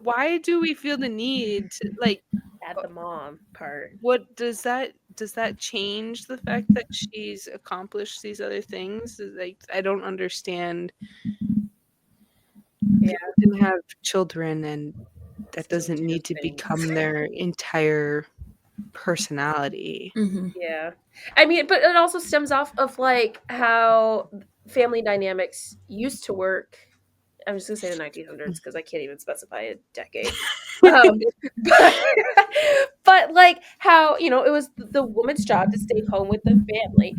why do we feel the need to like Add the mom part. what does that change the fact that she's accomplished these other things? Like, I don't understand. Yeah. People can have children and that Still doesn't do need to things. become their entire personality. Mm-hmm. Yeah. I mean, but it also stems off of like how family dynamics used to work. I'm just gonna say the 1900s because I can't even specify a decade. Um, but, but like how it was the woman's job to stay home with the family,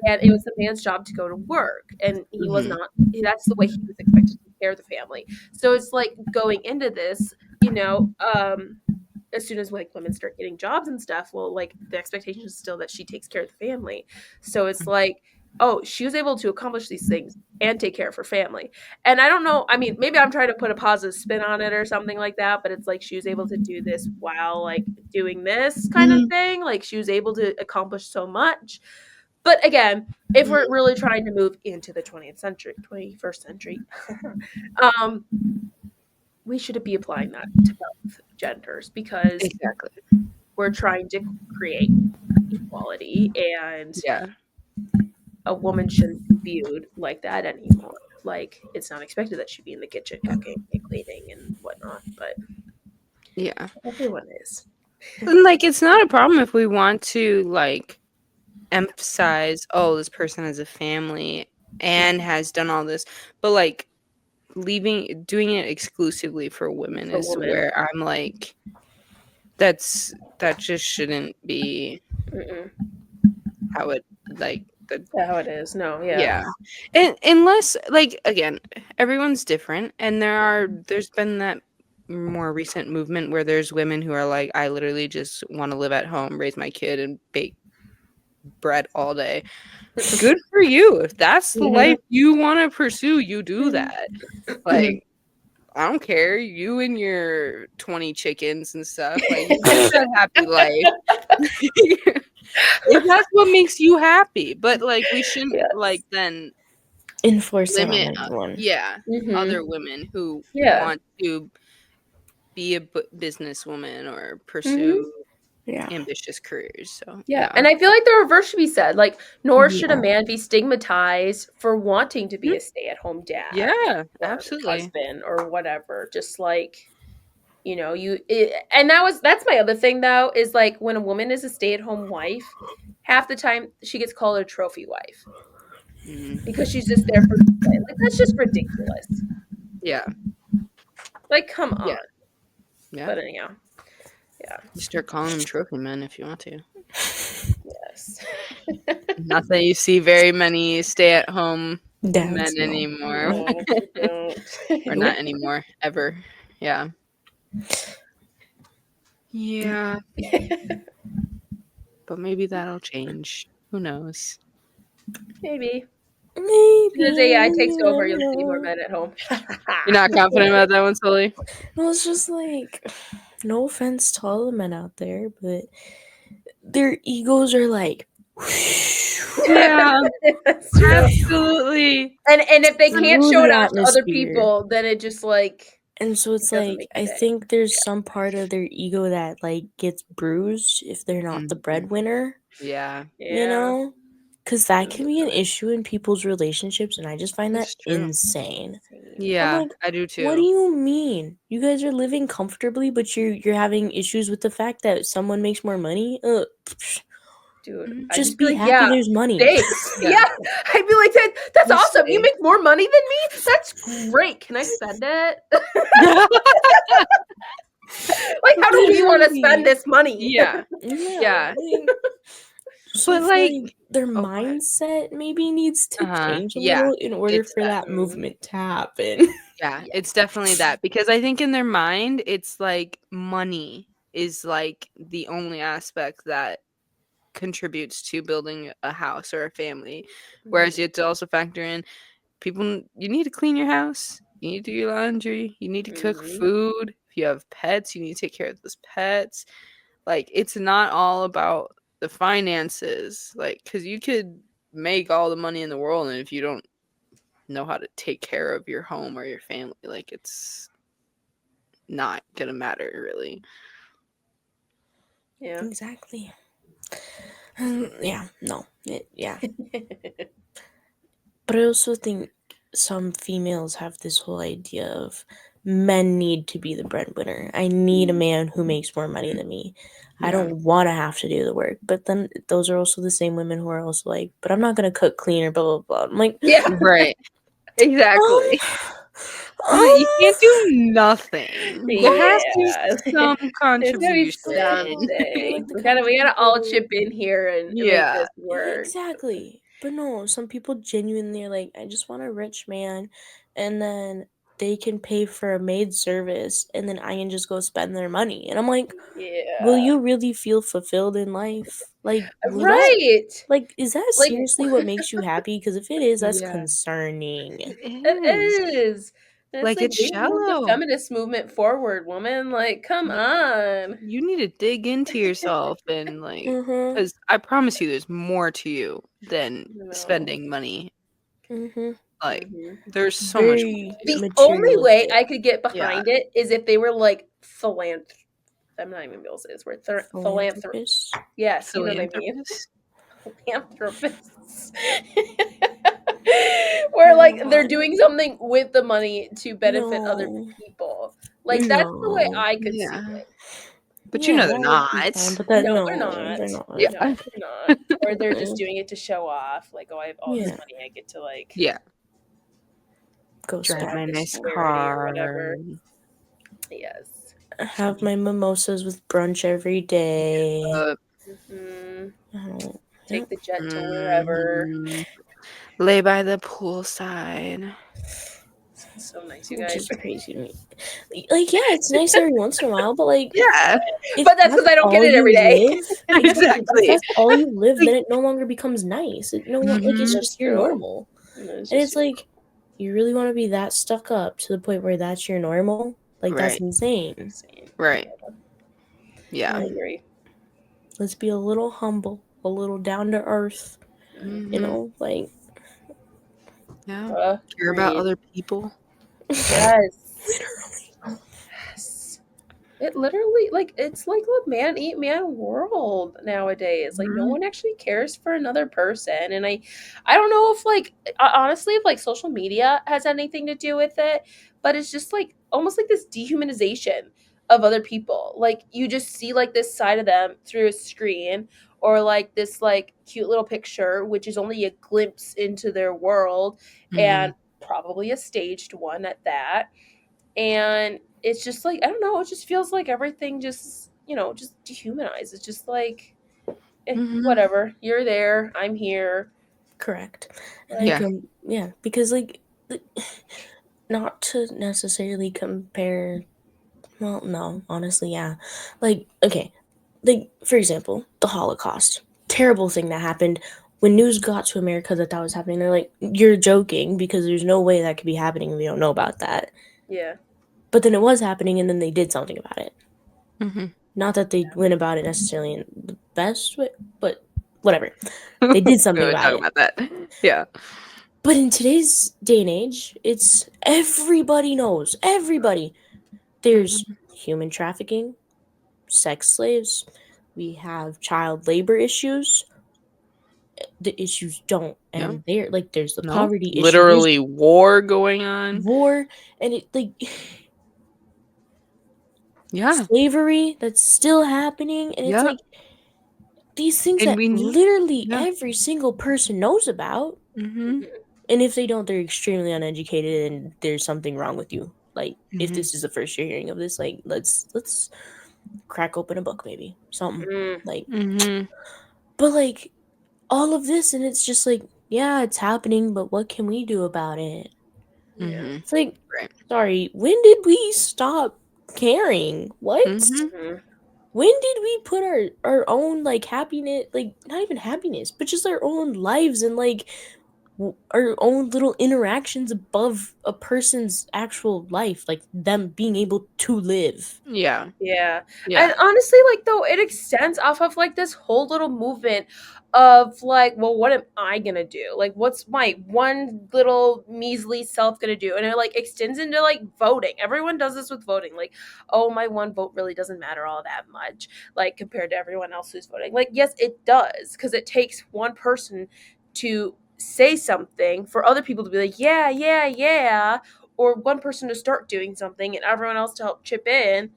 and it was the man's job to go to work, and he was Mhm. not. That's the way he was expected to take care of the family. So it's like going into this, as soon as like women start getting jobs and stuff, well, like the expectation is still that she takes care of the family. So it's like, oh, she was able to accomplish these things and take care of her family. And I don't know, I mean, maybe I'm trying to put a positive spin on it or something like that, but it's like she was able to do this while like doing this kind of thing. Like she was able to accomplish so much. But again, if we're really trying to move into the 20th century, 21st century, um, we shouldn't be applying that to both genders because Exactly. we're trying to create equality, and Yeah. a woman shouldn't be viewed like that anymore. Like it's not expected that she'd be in the kitchen cooking and cleaning and whatnot, but Yeah. everyone is. And like it's not a problem if we want to like emphasize, oh, this person has a family and has done all this, but like doing it exclusively for women For is women. where I'm like that just shouldn't be Mm-mm. how it like the That's how it is. No, yeah. yeah. And unless like again, everyone's different and there's been that more recent movement where there's women who are like, I literally just want to live at home, raise my kid and bake bread all day. Good for you. If that's the life you want to pursue, you do that. Like, I don't care. You and your 20 chickens and stuff. Like, you live that happy life. If that's what makes you happy. But, like, we shouldn't, Yes. like, then Enforce that on limit, everyone. other women who Yeah. want to be a businesswoman or Mhm. pursue Yeah. ambitious careers. So, Yeah. And I feel like the reverse should be said. Like, nor should a Yeah. man be stigmatized for wanting to be a stay-at-home dad. Yeah, Or absolutely. husband or whatever. Just like, and that's my other thing though, is like when a woman is a stay-at-home wife, half the time she gets called a trophy wife Mm, because she's just there for display. Like that's just ridiculous. yeah. Like, come on. Yeah. Yeah. But anyhow, yeah. You start calling them trophy men if you want to. Yes. Not that you see very many stay-at-home men Dads, no. anymore. No, you don't. Or not anymore, ever. Yeah. Yeah. But maybe that'll change. Who knows? Maybe. Maybe. As AI takes over, you'll see more men at home. You're not confident about that one, Sully? Well, it's just like, no offense to all the men out there, but their egos are like, Yeah, That's true. absolutely. And if they can't Through show the it off to other atmosphere. people, then it just like And so it's doesn't like, make I sense. think there's some part of their ego that like gets bruised if they're not the Mhm. breadwinner, Yeah, you know? Because that can be an 100%. issue in people's relationships, and I just find that that's true. insane. I'm Yeah, like, I do what do too. you mean? You guys are living comfortably, but you're having issues with the fact that someone makes more money? Dude, I'd Just be be like, happy yeah, there's money. thanks. Yeah. Yeah. I'd be like, that's Just awesome. You say. make more money than me? That's great. Can I spend it? Like, how do we want to spend this money? Yeah. Yeah. So I But, feel like, like their oh, go ahead. mindset maybe needs to change a Yeah. little in order It's for that that. movement to happen. Yeah, it's definitely that, because I think in their mind, it's like money is like the only aspect that contributes to building a house or a family. Whereas you have to also factor in people, you need to clean your house, you need to do your laundry, you need to cook Mhm. food. If you have pets, you need to take care of those pets. Like, it's not all about the finances, like, because you could make all the money in the world, and if you don't know how to take care of your home or your family, like, it's not gonna matter really. Yeah. Exactly. Yeah, no. Yeah. But I also think some females have this whole idea of men need to be the breadwinner. I need a man who makes more money than me. I Yeah. don't want to have to do the work. But then those are also the same women who are also like, but I'm not going to cook, clean, or blah, blah, blah. I'm like, Yeah. Right. Exactly. You can't do nothing. There has to be Yeah. some There's gotta be contribution. like something. the We gotta all people- chip in here and make Yeah. this work. Exactly. But no, some people genuinely are like, I just want a rich man, and then they can pay for a maid service, and then I can just go spend their money. And I'm like, will Yeah. you really feel fulfilled in life? Like, will that, Right. like, is that Like seriously what makes you happy? Because if it is, that's Yeah. concerning. It is. it is. And it's Like, like it's we need to move the shallow. feminist movement forward, woman. Like, come on. You need to dig into yourself, and, like, Mm-hmm. because I promise you there's more to you than No. spending money. Mm-hmm. Like, Mhm. there's so much more Very to you. The only way materialistic. I could get Yeah. behind it is if they were like I'm not even able to say this word. Philanthropist. Yes, you know what I mean. Philanthropist? Philanthropists. Where like they're God. doing something with the money to benefit other No. people. Like that's the way No. I could see Yeah. it. But Yeah, they're that would be not. fine, but that No, no, they're not. they're not. Yeah. No, they're not. Or they're just Mm-mm. doing it to show off. Like, oh, I have all this Yeah. money. I get to like Yeah. Go Drive spend my this nice charity or car. whatever. Yes. have my mimosas with brunch every day. Hmm. I don't, Take yep. the jet to wherever. Mhm. Lay by the poolside. So nice, you Which guys. is crazy to me. Like, yeah, it's nice every once in a while, but like, Yeah. if But that's because I don't get all it every you day. live, exactly. If Exactly. that's all you live, Like, then it no longer becomes nice. It no, like it's mhm. That's just your true. normal, It's and just it's like, you really want to be that stuck up to the point where that's your normal? Like, that's Right. insane. insane. Right. Yeah. I Like, agree. let's be a little humble, a little down to earth. You Mhm. know, like, Yeah. Care about other people. Yes. literally. Yes. It literally like it's like a man eat man world nowadays. Like no Mhm. one actually cares for another person, and I don't know if like honestly if like social media has anything to do with it, but it's just like almost like this dehumanization of other people. Like you just see like this side of them through a screen or like this like cute little picture which is only a glimpse into their world and Mhm. probably a staged one at that. And it's just like I don't know, it just feels like everything just just dehumanized. It's just like Mhm. whatever, you're there, I'm here. Correct. Like Yeah. Yeah, because like, not to necessarily compare. Well, no, honestly, yeah. Like, okay, like for example, the Holocaust, terrible thing that happened. When news got to America that was happening, they're like, "You're joking," because there's no way that could be happening, and we don't know about that. yeah. But then it was happening, and then they did something about it. Mhm. Not that they went about it necessarily in the best way, but whatever. They did We something would about talk it. about that. Yeah. But in today's day and age, it's everybody knows. Everybody. There's Mhm. human trafficking, sex slaves. We have child labor issues. The issues don't Yeah. end there. Like there's the No. poverty issue. There's Literally war going on. war, and it like Yeah. slavery that's still happening, and it's Yeah. like these things And that we need, literally yeah. every single person knows about. Mm-hmm. And if they don't, they're extremely uneducated and there's something wrong with you. Like, if Mm-hmm. this is the first you're hearing of this, like, let's crack open a book, maybe. Something. Mm. Like, Mm-hmm. but like all of this, and it's just like, yeah, it's happening, but what can we do about it? Yeah. Mm-hmm. It's like, Right. sorry, when did we stop caring? What? Mm-hmm. Mhm. When did we put our own like happiness, like not even happiness, but just our own lives and like our own little interactions above a person's actual life, like them being able to live? Yeah. Yeah. Yeah. And honestly, like, though, it extends off of like this whole little movement of like, well, what am I gonna do? Like, what's my one little measly self gonna do? And it like extends into like voting. Everyone does this with voting. Like, oh, my one vote really doesn't matter all that much, like, compared to everyone else who's voting. Like, yes, it does, because it takes one person to say something for other people to be like, yeah, yeah, yeah, or one person to start doing something and everyone else to help chip in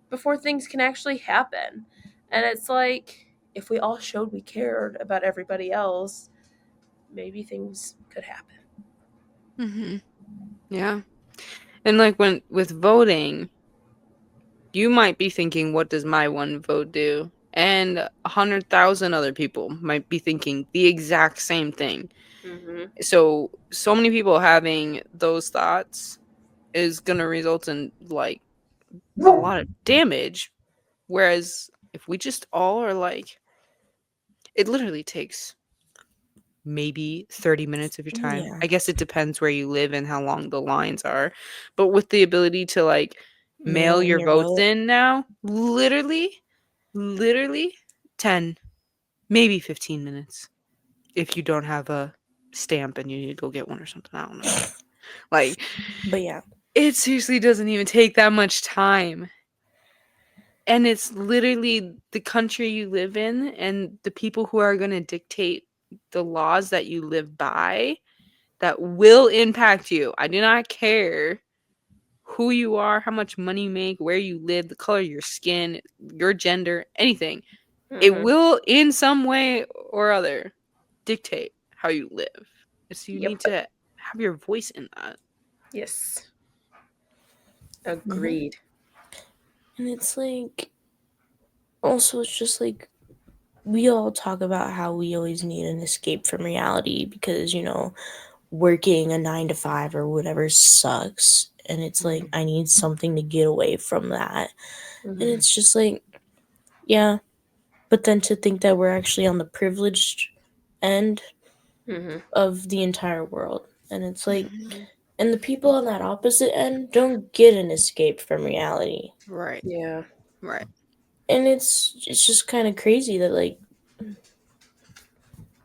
before things can actually happen. And it's like, if we all showed we cared about everybody else, maybe things could happen. Mm-hmm. Yeah. And like when with voting, you might be thinking, what does my one vote do? And 100,000 other people might be thinking the exact same thing. Mm-hmm. So many people having those thoughts is going to result in like a lot of damage. Whereas if we just all are like, it literally takes maybe 30 minutes of your time. Yeah. I guess it depends where you live and how long the lines are. But with the ability to like mail Mail in your your votes vote. in now, literally 10, maybe 15 minutes if you don't have a stamp and you need to go get one or something. I don't know. Like, But yeah. it seriously doesn't even take that much time. And it's literally the country you live in and the people who are going to dictate the laws that you live by that will impact you. I do not care who you are, how much money you make, where you live, the color of your skin, your gender, anything. It Mm-hmm. will, in some way or other, dictate how you live. So you Yep. need to have your voice in that. Yes. Mm-hmm. Agreed. And it's like, also, it's just like, we all talk about how we always need an escape from reality because, working a 9 to 5 or whatever sucks. And it's like, I need something to get away from that. And Mm-hmm. it's just like, yeah. But then to think that we're actually on the privileged end Mm-hmm. of the entire world. And it's like, Mhm. and the people on that opposite end don't get an escape from reality. Right, Yeah. right. And it's just kind of crazy that like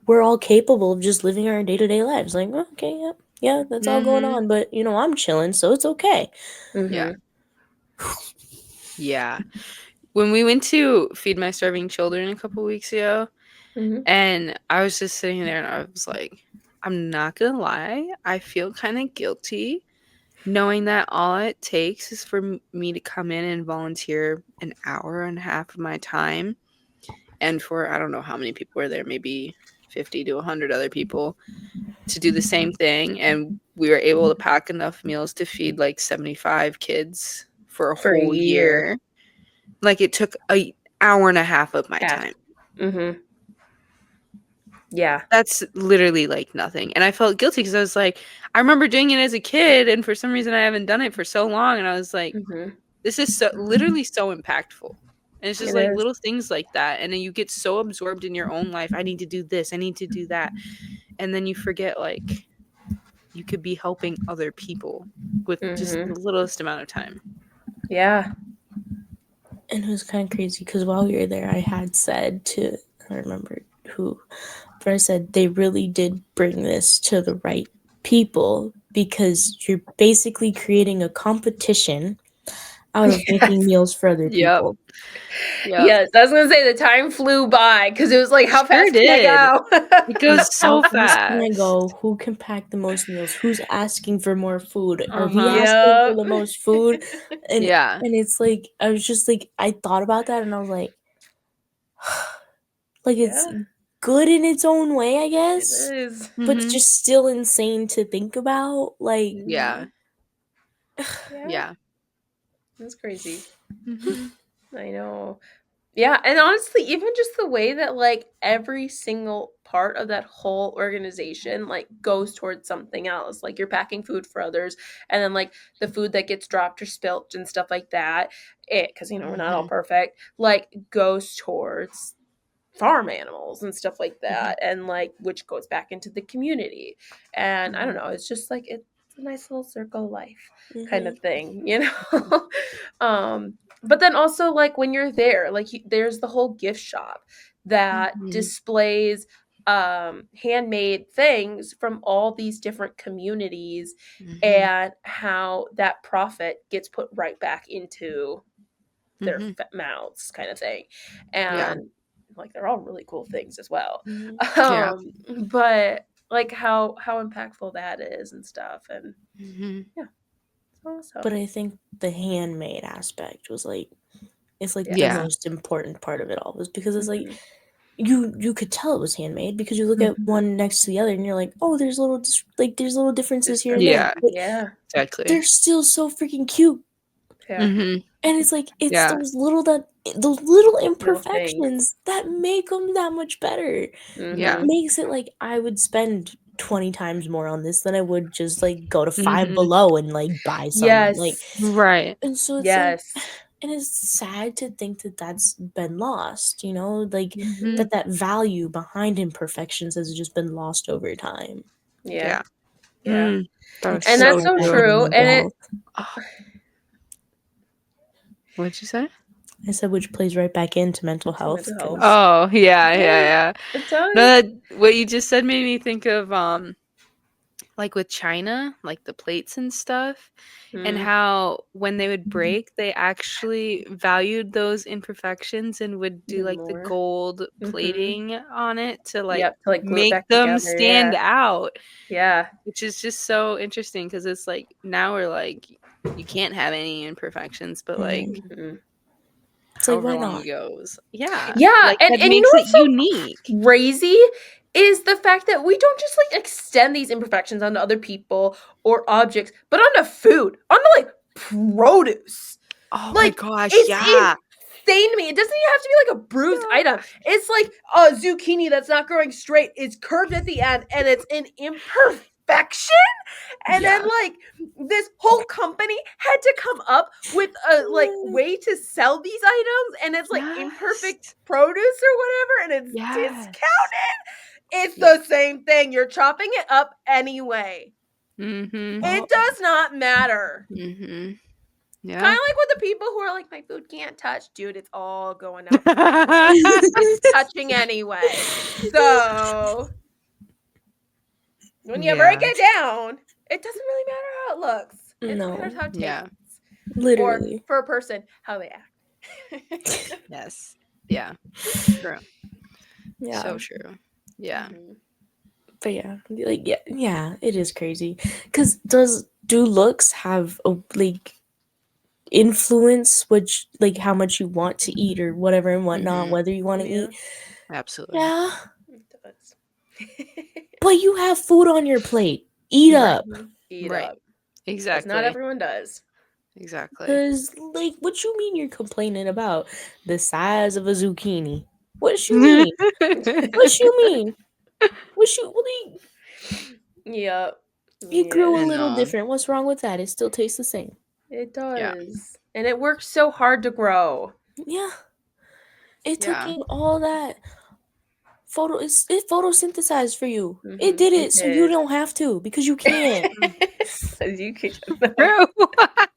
we're all capable of just living our day-to-day lives. Like, oh, okay, yeah, that's all going Mhm. on, but I'm chilling, so it's okay. Yeah, Mm-hmm. yeah. When we went to feed my starving children a couple weeks ago, Mm-hmm. and I was just sitting there and I was like, I'm not gonna lie, I feel kind of guilty knowing that all it takes is for me to come in and volunteer an hour and a half of my time. And for I don't know how many people were there, maybe 50 to 100 other people to do the same thing. And we were able to pack enough meals to feed like 75 kids for a For a whole year. year. Like it took a hour and a half of my Half. time. Mm-hmm. Yeah. That's literally like nothing. And I felt guilty because I was like, I remember doing it as a kid, and for some reason I haven't done it for so long. And I was like, Mm-hmm. this is so literally so impactful. And it's just It like is. little things like that. And then you get so absorbed in your own life. I need to do this. I need to do that. And then you forget like you could be helping other people with just Mm-hmm. the littlest amount of time. Yeah. And it was kind of crazy because while we were there, I had said to, I don't remember who, but I said they really did bring this to the right people because you're basically creating a competition out of making Yes. meals for other Yep. people. Yep. Yes. I was gonna say the time flew by because it was like, how Sure fast can I did. go? It Yeah, goes how so fast can I fast. go? Who can pack the most meals? Who's asking for more food? Are we Uh-huh. asking for Yep. the most food? And Yeah. and it's like I was just like I thought about that and I was like Like, it's Yeah. good in its own way, I It guess, is. but Mhm. just still insane to think about. Like, Yeah. Yeah. Yeah. That's crazy. Mhm. I know. Yeah, and honestly, even just the way that like every single part of that whole organization like goes towards something else. Like you're packing food for others, and then like the food that gets dropped or spilt and stuff like that, it because you know we're not all Mhm. perfect, like goes towards farm animals and stuff like that, and like which goes back into the community. And I don't know, it's just like it's a nice little circle of life kind of thing, you know. But then also like when you're there, like there's the whole gift shop that Mhm. displays handmade things from all these different communities, Mhm. and how that profit gets put right back into their Mhm. mouths kind of thing. Yeah. And like they're all really cool things as well. Yeah. But like how impactful that is and stuff. And Mhm. yeah, it's awesome. But I think the handmade aspect was like, it's like the Yeah. most important part of it all, was because it's like Mhm. you could tell it was handmade because you look at one next to the other and you're like, oh, there's little there's little differences here and there, Yeah. but Yeah. Exactly. they're still so freaking cute. Yeah. Mhm. And it's like it's Yeah. those little Little things. imperfections that make them that much better. Yeah. That makes it like I would spend 20 times more on this than I would just like go to Five Mhm. Below and like buy something. Like, Yes. Right. and so it's like, Yes. and it's sad to think that that's been lost, you know, like Mhm. that value behind imperfections has just been lost over time. Yeah. Yeah. Yeah. That Which was And plays that's so right so back true. into true. mental And it health. Oh, what'd you say? I said, which plays right back into mental health. mental health. 'Cause Oh, yeah, yeah, Yeah, yeah. it does. No, what you just said made me think of like with China, like the plates and stuff, and Mhm. how when they would break, they actually valued those imperfections and would do Even like the more. gold Mhm. plating on it to like Yep, to like glue it make back them together. stand Yeah. out, Yeah. which is just so interesting because it's like now we're like you can't have any imperfections, but like Mhm. it's like, however why long not? ago was yeah, Yeah, like that and you know makes it what's so unique. crazy is the fact that we don't just like extend these imperfections onto other people or objects, but onto food, onto like produce. Oh my Like gosh, it's yeah. insane to me. It doesn't even have to be like a bruised item. It's like a zucchini that's not growing straight. It's curved at the end and it's an imperfection. And then Yeah. like this whole company had to come up with a like way to sell these items, and it's like imperfect Yes. produce or whatever, and it's Yes. discounted. It's Yeah. the same thing. You're chopping it up anyway. Mhm. It does not matter. Mhm. Kind Yeah. of like with the people who are like, my food can't touch, dude. It's all going out the window. It's touching anyway. So when you break Yeah. it down, it doesn't really matter how it looks. It matters No, how it tastes. Yeah. Or literally. for a person, how they act. Yes. Yeah. True. Yeah. So true. Yeah. Mhm. But yeah, like yeah, it is crazy. Cause do looks have a like influence which like how much you want to eat or whatever and whatnot, Mhm. whether you want to Yeah, eat? Absolutely. Yeah. it does. But you have food on your plate. Eat Right. up. Eat Right. up. Because not Exactly. everyone does. Exactly. Cause like what you mean you're complaining about the size of a zucchini? What you mean? What you mean? What do you, Yep. it grew Yeah, a And little different. What's wrong with that? It still tastes the same. it yeah. does. And it works so hard to grow. Yeah. It took Yeah. in all that it photosynthesized for you. It Mm-hmm. did It it so you did. don't have to because you can't. Because you could know. True.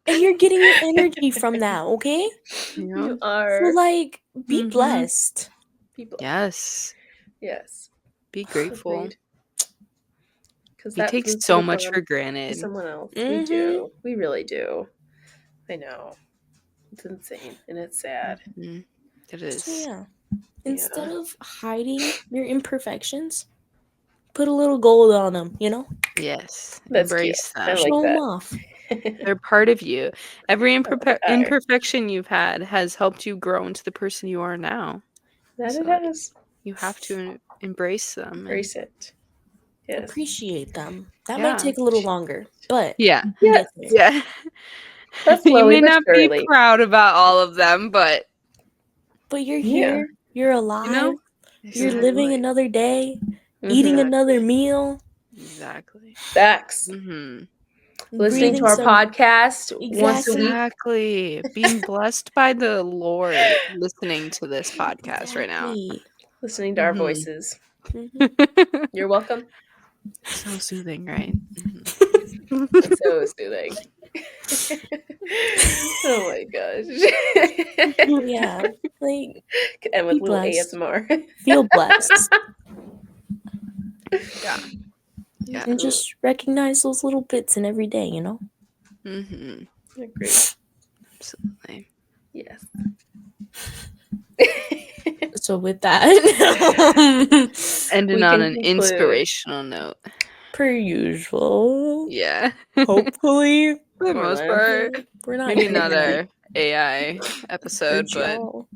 And you're getting your energy from that, okay? Yeah. You So are like be Mhm. blessed. people. Yes. Yes. Be grateful. Agreed. Because We that take food could so have much for gone to granted. someone else. We Mhm. do. We really do. I know. It's insane and it's sad. Mhm. It So is. yeah. Instead Yeah. of hiding your imperfections, put a little gold on them, you know? Yes. That's cute. Embrace I them. like Show them that. off. They're part of you. Every Are. imperfection you've had has helped you grow into the person you are now. That So it has. you have to embrace them. and- Embrace it. Yes. Appreciate them. That Yeah. might take a little longer, but Yeah. you Yeah. get there. Yeah. But You slowly may but not surely. be proud about all of them, but But you're Yeah. here. You're alive. you know, You're living exactly. another day, eating Mhm. another meal, Exactly. Facts. Mm-hmm. Listening to breathing our some. podcast once a Exactly. week. Exactly. Being blessed by the Lord listening to this podcast right now. Exactly. Listening to our Mhm. voices. Mhm. You're welcome. So soothing, right? It's so soothing. Oh my gosh. Yeah, like Could end with Be little blessed. ASMR. feel blessed Yeah. Yeah. and just recognize those little bits in every day. You know. Mm-hmm. Agree. Absolutely. Yes. So with that, Ending We on can an conclude. inspirational note. per usual, Yeah. hopefully For the More most than. part. we're not Maybe here to another AI hurt episode, but y'all.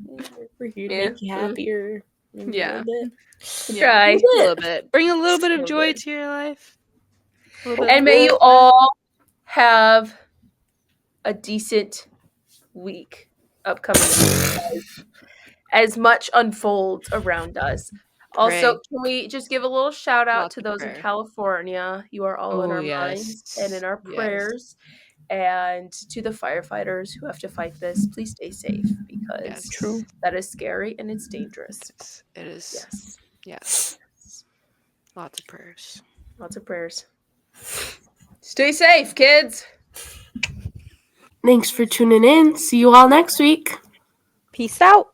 We're here to Yeah. make you happier. Maybe Yeah. a little bit. We'll yeah, try. a little bit. Bring a little bit of So joy good. to your life. A little bit And of may you laughter. all have a decent week upcoming as much unfolds around us. Also, Pray. can we just give a little shout out Lots to of those in prayer. California? You are all in Oh, our minds and in our yes. prayers. And to the firefighters who have to fight this, please stay safe because Yes. True. that is scary and it's dangerous. Yes, it is. Yes. Yes. Lots of prayers. Lots of prayers. Stay safe, kids. Thanks for tuning in. See you all next week. Peace out.